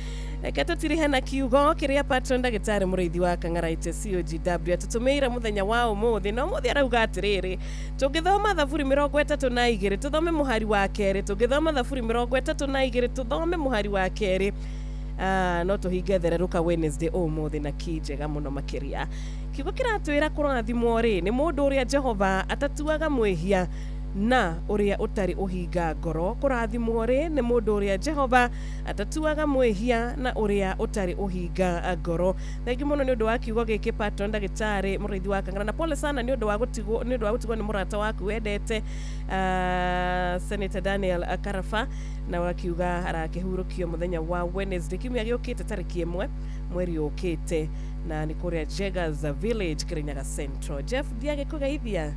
Reke tũtirihe na kiugo kĩrĩa patron ndagĩtarĩ mũrĩithi wa Kang'araite COGW atũtũmĩire mũthenya wa ũmũthĩ na ũmũthĩ arauga atĩrĩrĩ tũngĩthoma Thaburi 32 tũthome mũhari wa kerĩ tũngĩthoma Thaburi 32 tũthome mũhari wa kerĩ no tũhinge thererũka Wednesday ũmũthĩ na kinjega mũno makĩria. Kiugo kĩratwĩra kũrathimwo rĩ nĩ mũndũ ũrĩa Jehova atatuaga mwĩhia na ũrĩa ũtarĩ ũhinga ngoro. Kũrathimwo rĩ nĩ mũndũ ũrĩa Jehova atatuaga mwĩhia na ũrĩa ũtarĩ ũhinga ngoro. Thengi mũno nĩ ũndũ wa kiugo gĩkĩ patron ndagĩtarĩ mũrĩithi wa Kang'ara na pole sana nĩ ũndũ wa gũtigwo nĩ mũrata waku wendete Senator Daniel Karafa na wakiuga arakĩhurũkio mũthenya wa Wednesday kiumia gĩũkĩte tarĩki 1 mweri ũkĩte na nĩ kũrĩa Jegas Village Kirinyaga Central. Jeff thiage kũgeithia.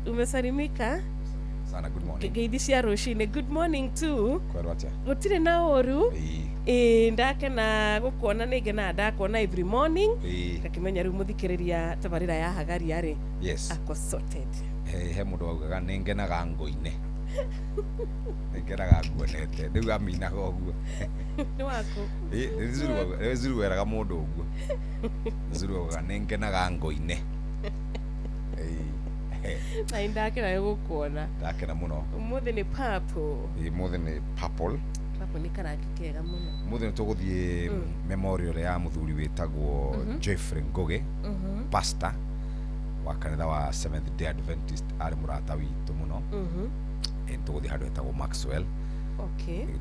Umesalimika? Sana, good morning. Ngeithi cia rũcinĩ. Good morning too. Kwero atia? Gũtirĩ na ũru. Ndakena gũkuona nĩ ngena ndakuona every morning. Ngakĩmenya rĩu mũthikĩrĩria tabarĩra ya Hagaria rĩ. Yes. Ako sorted. He mũndũ augaga nĩ ngenaga ngũ-inĩ. Nĩ ngenaga nguonete. Rĩu aminaga ũguo. Nĩ waku. Nĩ zuru weraga mũndũ ũguo. Zuru augaga nĩ ngenaga ngũ-inĩ. Na indakena gũkuona. Ndakena mũno. Ũmũthĩ nĩ purple. Ũmũthĩ nĩ purple. Purple nĩ karangi kega mũno. Ũmũthĩ nĩ tũgũthiĩ memorial ya mũthuri wĩtagwo Jeffrey Ngugi, pastor wa kanitha wa Seventh Day Adventist ari murata witu muno tuguthi handu etagwo Maxwell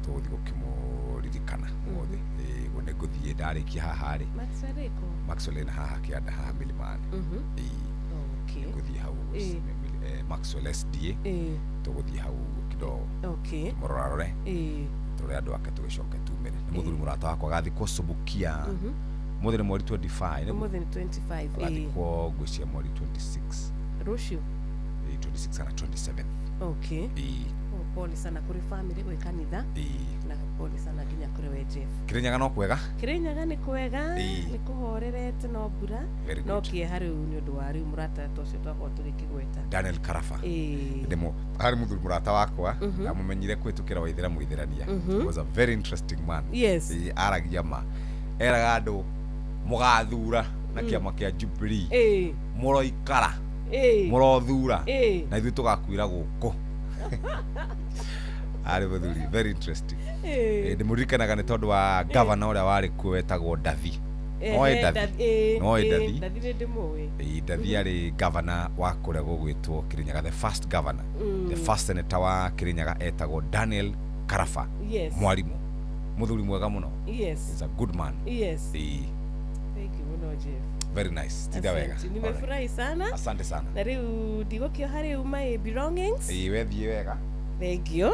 tuguthi gukimuririkana muthi gune guthie ndarikia haha ri Maxwell na haha kianda haha milimani guthie hau Maxwell SDA tuguthi hau kidogo murorarore turi andu ake tugicoke tumire ni muthuri murata wakwa gathikwo Subukia muthi ni mweri 25 muthi ni 25 gathikwo ngwiciria mweri 26 rucio 26 na 27 pole sana kuri family gwe kanitha na pole sana ginya kuri we Jeff Kirinyaga no kwega Kirinyaga ni kwega ni kuhorerete no mbura no kie hari ni undu wa riu murata tocio twakwa turikigweta Daniel Karafa ndimo hari muthuri murata wakwa na mumenyire kwitukira waithira muitherania was a very interesting man yes aragia ma eraga andu mugathura na kiama kia Jubilee muroikara murothura na ithu tugakwira guku ari muthuri very interesting ndimuririkanaga ni tondu wa governor uria wari kuo wetagwo Dathi Dathi Dathi ari governor wa kuria gugwitwo Kirinyaga the first governor the first senator wa Kirinyaga etagwo Daniel Karafa mwarimu muthuri mwega muno he's a good man thank you muno Jeff very nice tida wega nimefurahi sana asante sana na riu ndigokio hari my belongings wethie wega thank you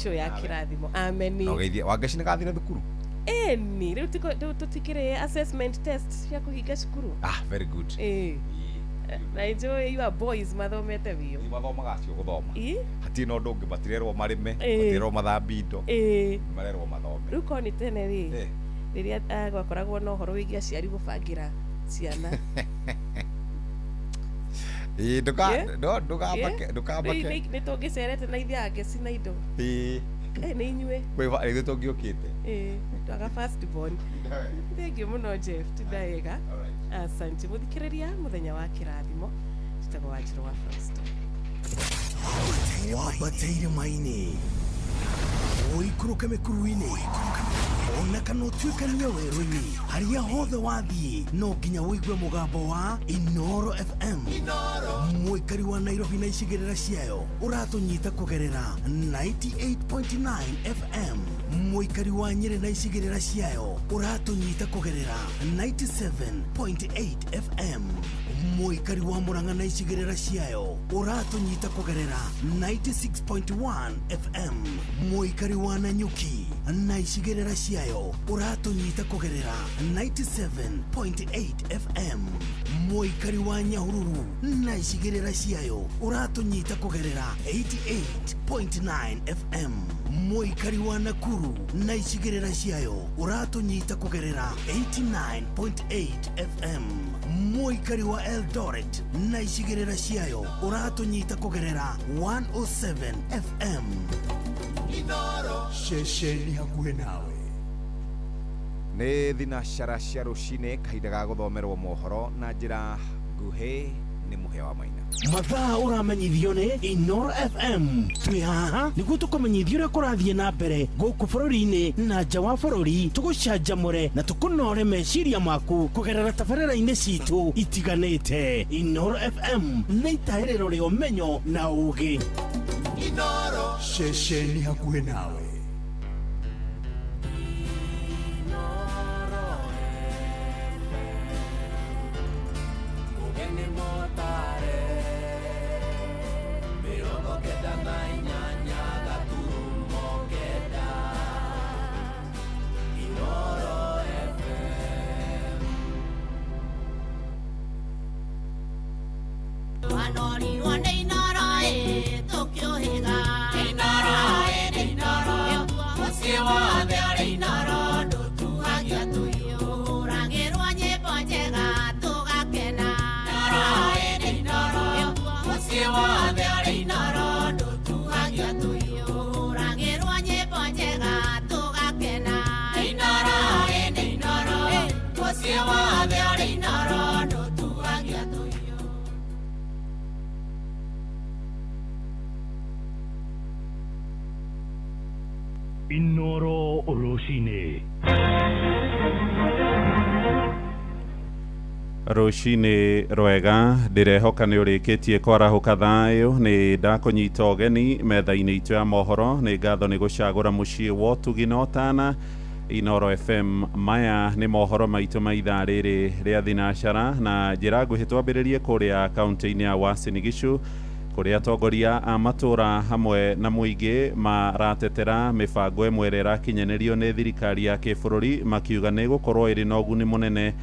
show ya kirathimo amen no geithie wangeci ni gathire thukuru ni riu tutikire assessment test ya kuhinga cukuru very good na enjoy your boys mathomete biyo mathomaga cio guthoma hati no ndungi batirerwo marime batirerwo mathambi indo marerwo mathome riu koni tene ri riria gwakoragwo no horo wigia ciari gubangira ciana ndukambake ni tungicerete na ithiange cina indo ni inyue ithu tungiukite twaga first born thank you muno Jeff tidaiga asante muthikiriria muthenya wa kirathimo tutagwo Wanjiru wa First wabateire maini oikuruke mikuruini ona kana utuikania werũ-inĩ harĩa hothe wathiĩ no nginya wĩigue mũgambo wa Inoro FM mũikari wa Nairobi na icigĩrĩra ciayo ũratũnyita kũgerera 98.9 FM mũikari wa Nyeri na icigĩrĩra ciayo ũratũnyita kũgerera 97.8 FM mũikari wa Murang'a na icigĩrĩra ciayo ũratũnyita kũgerera 96.1 FM mũikari wa Nanyuki na icigĩrĩra ciayo ũratũnyita kũgerera 97.8 FM mũikari wa Nyahururu na icigĩrĩra ciayo ũratũnyita kũgerera 88.9 FM mũikari wa Nakuru na icigĩrĩra ciayo ũratũnyita kũgerera 89.8 FM mũikari wa Eldoret na icigĩrĩra ciayo ũratũnyita kũgerera 107 FM Inoro shesheni hakuhĩ nawe nĩ thinacara cia rũcinĩ kahinda ga gũthomerwo mohoro na njĩra nguhĩ nĩ Mũhĩa wa Maina mathaa ũramenyithio nĩ Inoro FM twĩ haha nĩguo tũkũmenyithia ũrĩa kũrathiĩ na mbere gũkũ bũrũri-inĩ na nja wa bũrũri tũgũcanjamũre na tũkũnore meciria maku kũgerera tabarĩra-inĩ citũ itiganĩte Inoro FM nĩ itaĩrĩro rĩa ũmenyo na ũũgĩ Inoro shesheni hakuhĩ nawe Inoro Oroshine Rucini rwega ndirehoka ni urikitie kwarahuka thayo ni ndakunyita ugeni metha-ini itu ya mohoro ni ngatho ni gucagura mucii wa Tuginotana Inoro FM. Maya ni mohoro maitu ma ithaa riri ria thinacara na njira nguhi twambiririe kuria kaunti-ini ya Uasin Gishu kuria atongoria a matura hamwe na muingi maratetera mibango imwe ira irakinyanirio ni thirikari ya kibururi makiuga ni gukorwo iri na uguni munene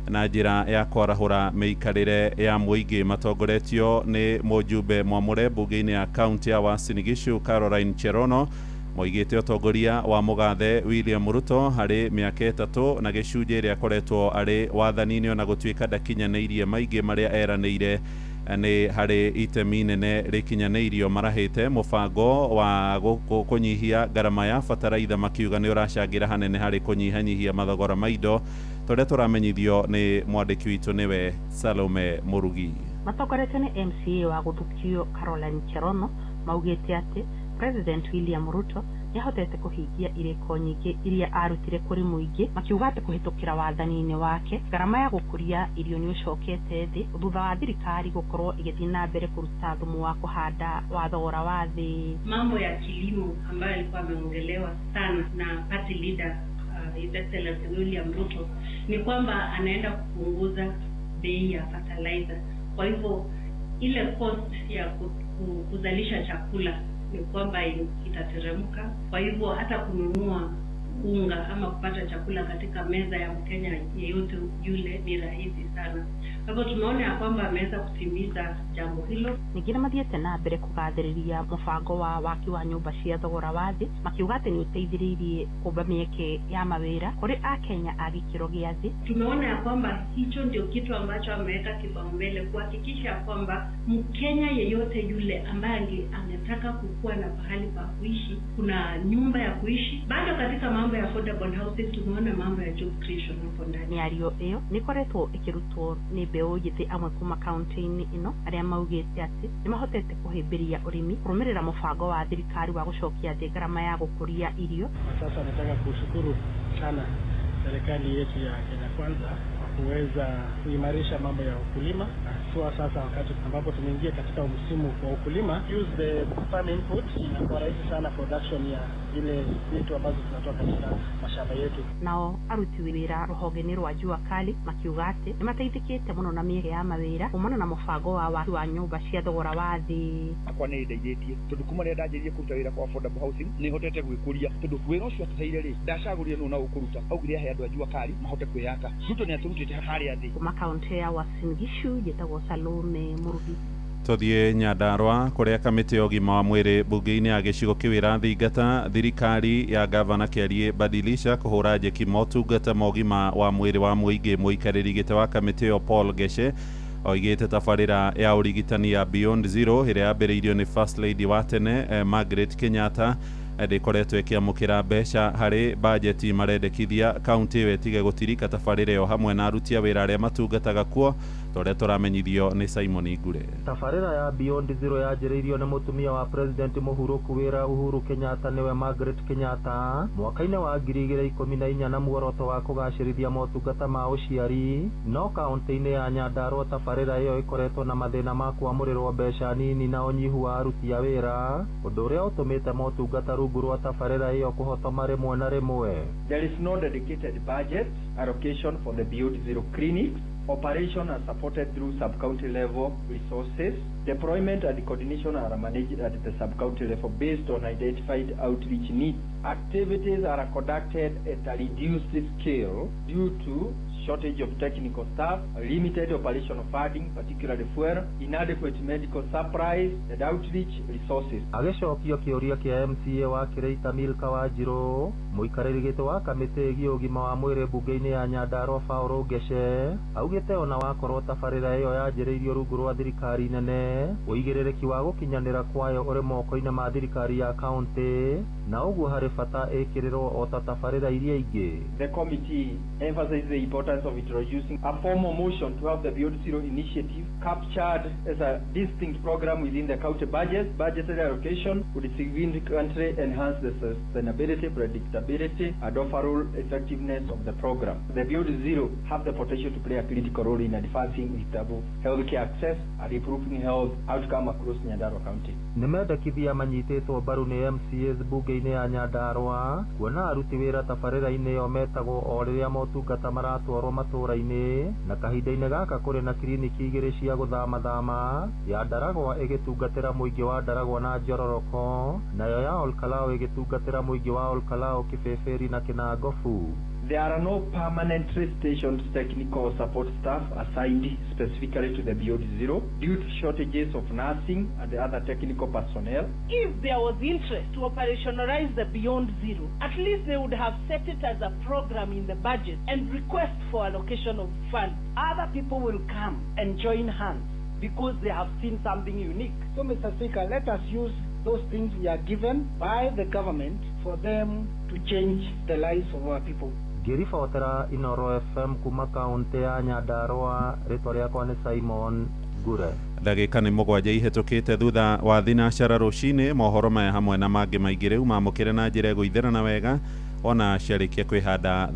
na njira ya kwarahura meikarire ya muingi matongoretio ni mujumbe mwamure bunge-ini ya kaunti ya Uasin Gishu Caroline Cherono moigite utongoria wa mugathe William Ruto hari miaka 3 na gicunje ria koretwo ari wathani-ini ona gutuika ndakinyanirie maingi maria eraniire ni hari itemi nene rikinyanirio marahite mubango wa kunyihia garama ya bataraitha makiuga ni uracangira hanene hari kunyihanyihia mathogora ma indo turia turamenyithio ni mwandiki witu niwe Salome Murugi. Matongoretio ni MCA wa guthukio Caroline Cherono maugite ati President William Ruto yahotete kuhingia iriko nyingi iria arutire kuri muingi makiuga ati kuhitukira wathani-ini wake garama ya gukuria irio ni ucokete thi thutha wa thirikari gukorwo igithii na mbere kuruta thumu wa kuhanda wa thogora wa thi. Mambo ya kilimo ambayo alikuwa ameongelewa sana na party leader His Excellency William Ruto ni kwamba anaenda kupunguza bei ya fertilizer. Kwa hivyo ile cost ya kuzalisha chakula ni kwamba itateremka. Kwa hivyo hata kununua unga ama kupata chakula katika meza ya Mkenya yeyote yule ni rahisi sana. Kwa hivyo tumeona ya kwamba ameweza kutimiza jambo hilo. Ningine mathiete na mbere kugathĩrĩria mũbango wa waki wa nyũmba cia thogora wa thĩ makiuga atĩ nĩ ũteithĩrĩirie kũmba mĩeke ya mawĩra kũrĩ Akenya a gĩkĩro gĩa thĩ. Tumeona ya kwamba hicho ndio kitu ambacho ameweka kipaumbele kuhakikisha kwamba Mkenya yeyote yule ambaye angetaka kukua na pahali pa kuishi kuna nyumba ya kuishi. Bado katika mambo ya affordable housing tumeona mambo ya job creation hapo ndani. Mĩario ĩyo nĩ ĩkoretwo ĩkĩrutwo nĩ mbeũ njĩthĩ amwe kuma kaunti-inĩ ĩno arĩa maugĩte atĩ nĩ mahotete kũhĩmbĩria ũrĩmi kũrũmĩrĩra mũbango wa thirikari wa gũcokia thĩ garama ya gũkũria irio. Sasa nataka kushukuru sana serikali yetu ya Kenya Kwanza kwa kuweza kuimarisha mambo ya ukulima. Sasa wakati ambapo tumeingia katika msimu wa ukulima, use the farm input inakuwa rahisi sana production ya ile vitu ambazo tunatoa katika mashamba yetu. Nao aruti wĩra rũhonge-inĩ rwa Jua Kali makiuga atĩ nĩ mateithĩkĩte mũno na mĩeke ya mawĩra kumana na mũbango wa waki wa nyũmba cia thogora wa thĩ. Akwa nĩ ndeithĩtie tondũ kuma rĩrĩa ndanjĩrĩirie kũruta wĩra kwa affordable housing nĩ hotete gwĩkũria tondũ wĩra ũcio atũteire rĩ ndacagũrire nũ na ũkũruta augire he andũ a Jua Kali mahote kwĩyaka. Ruto nĩ atũrutĩte harĩa thĩ. Kuma kaunti ya Uasin Gishu njĩtagwo Salome Murugi. Tuthie Nyandarua kuria kamiti ya ugima wa mwiri bunge-ini ya gicigo kiwira thingata thirikari ya gavana Kiarie Badilisha kuhura njeki motungata ma ugima wa mwiri wa muingi muikariri gite wa kamiti yo Paul Geshe oigite tabarira ya urigitani ya Beyond Zero iria yambiriirio ni First Lady wa tene Margaret Kenyatta ndikoretwo ikiamukira mbeca hari bajeti marendekithia kaunti ĩyo ĩtige gũtirika tabarĩra ĩyo hamwe na aruti a wĩra arĩa matungataga kuo tũrĩa tũramenyithio nĩ Simon Igure. Tabarĩra ya Beyond Zero yanjĩrĩirio nĩ mũtumia wa president mũhurũku wĩra Uhuru Kenyatta nĩwe Margaret Kenyatta mwaka-inĩ wa 2014 na muoroto wa kũgacĩrithia motungata ma ũciari, no kaunti-inĩ ya Nyandarua tabarĩra ĩyo ĩkoretwo na mathĩna ma kwamũrĩrwo mbeca nini na ũnyihu wa aruti a wĩra, ũndũ ũrĩa ũtũmĩte motungata rungu rwa tabarĩra ĩyo kũhotoma rĩmwe na rĩmwe. There is no dedicated budget allocation for the Beyond Zero clinics. Operation are supported through sub-county level resources. Deployment and coordination are managed at the sub-county level based on identified outreach needs. Activities are conducted at a reduced scale due to shortage of technical staff, limited operational funding, particularly fuel, inadequate medical supplies, and outreach resources. Agĩcokio kĩũria kĩa MCA wa Kireita Milka Wanjiru, mũikarĩri gĩtĩ wa kamĩtĩ ĩgiĩ ũgima wa mwĩrĩ bunge-inĩ ya Nyandarua Paul Geshe, augĩte ona wakorwo tabarĩra ĩyo yanjĩrĩirio rungu rwa thirikari nene, ũigĩrĩrĩki wa gũkinyanĩra kwayo ũrĩ moko-inĩ ma thirikari ya kaunti, na ũguo harĩ bata ĩkĩrĩrwo o ta tabarĩra iria ingĩ. The committee emphasizes the importance importance of introducing a formal motion to have the Beyond Zero initiative captured as a distinct program within the county budget. Budgetary allocation would significantly enhance the sustainability, predictability, and overall effectiveness of the program. The Beyond Zero have the potential to play a critical role in advancing equitable healthcare access and improving health outcome across Nyandarua County. Nimendekithia manyitĩtwo mbaru nĩ MCAs mbunge-inĩ ya Nyandarua kuona aruti wĩra tabarĩra-inĩ ĩyo metagwo o rĩrĩa motungata maratwarwo matũũra-inĩ, na kahinda-inĩ gaka kũrĩ na kiriniki igĩrĩ cia gũthamathama, ya Ndaragwa ĩgĩtungatĩra mũingĩ wa Ndaragwa na Njororoko, nayo ya Olkalao ĩgĩtungatĩra mũingĩ wa Olkalao, Kĩbĩbĩri na Kĩnangobu. There are no permanently stationed technical support staff assigned specifically to the Beyond Zero due to shortages of nursing and other technical personnel. If there was interest to operationalize the Beyond Zero, at least they would have set it as a program in the budget and request for allocation of funds. Other people will come and join hands because they have seen something unique. So, Mr. Speaker, let us use those things we are given by the government for them to change the lives of our people. Ngĩribotera Inoro FM kuma kaunti ya Nyandarua, rĩtwa rĩakwa nĩ Simon Ngure. Ndagĩka nĩ mũgwanja ihĩtũkĩte thutha wa thinacara rũcinĩ, mohoro maya hamwe na mangĩ maingĩ rĩu mamũkĩre na njĩra ĩgũithĩrana wega ona ciarĩkia kwĩhanda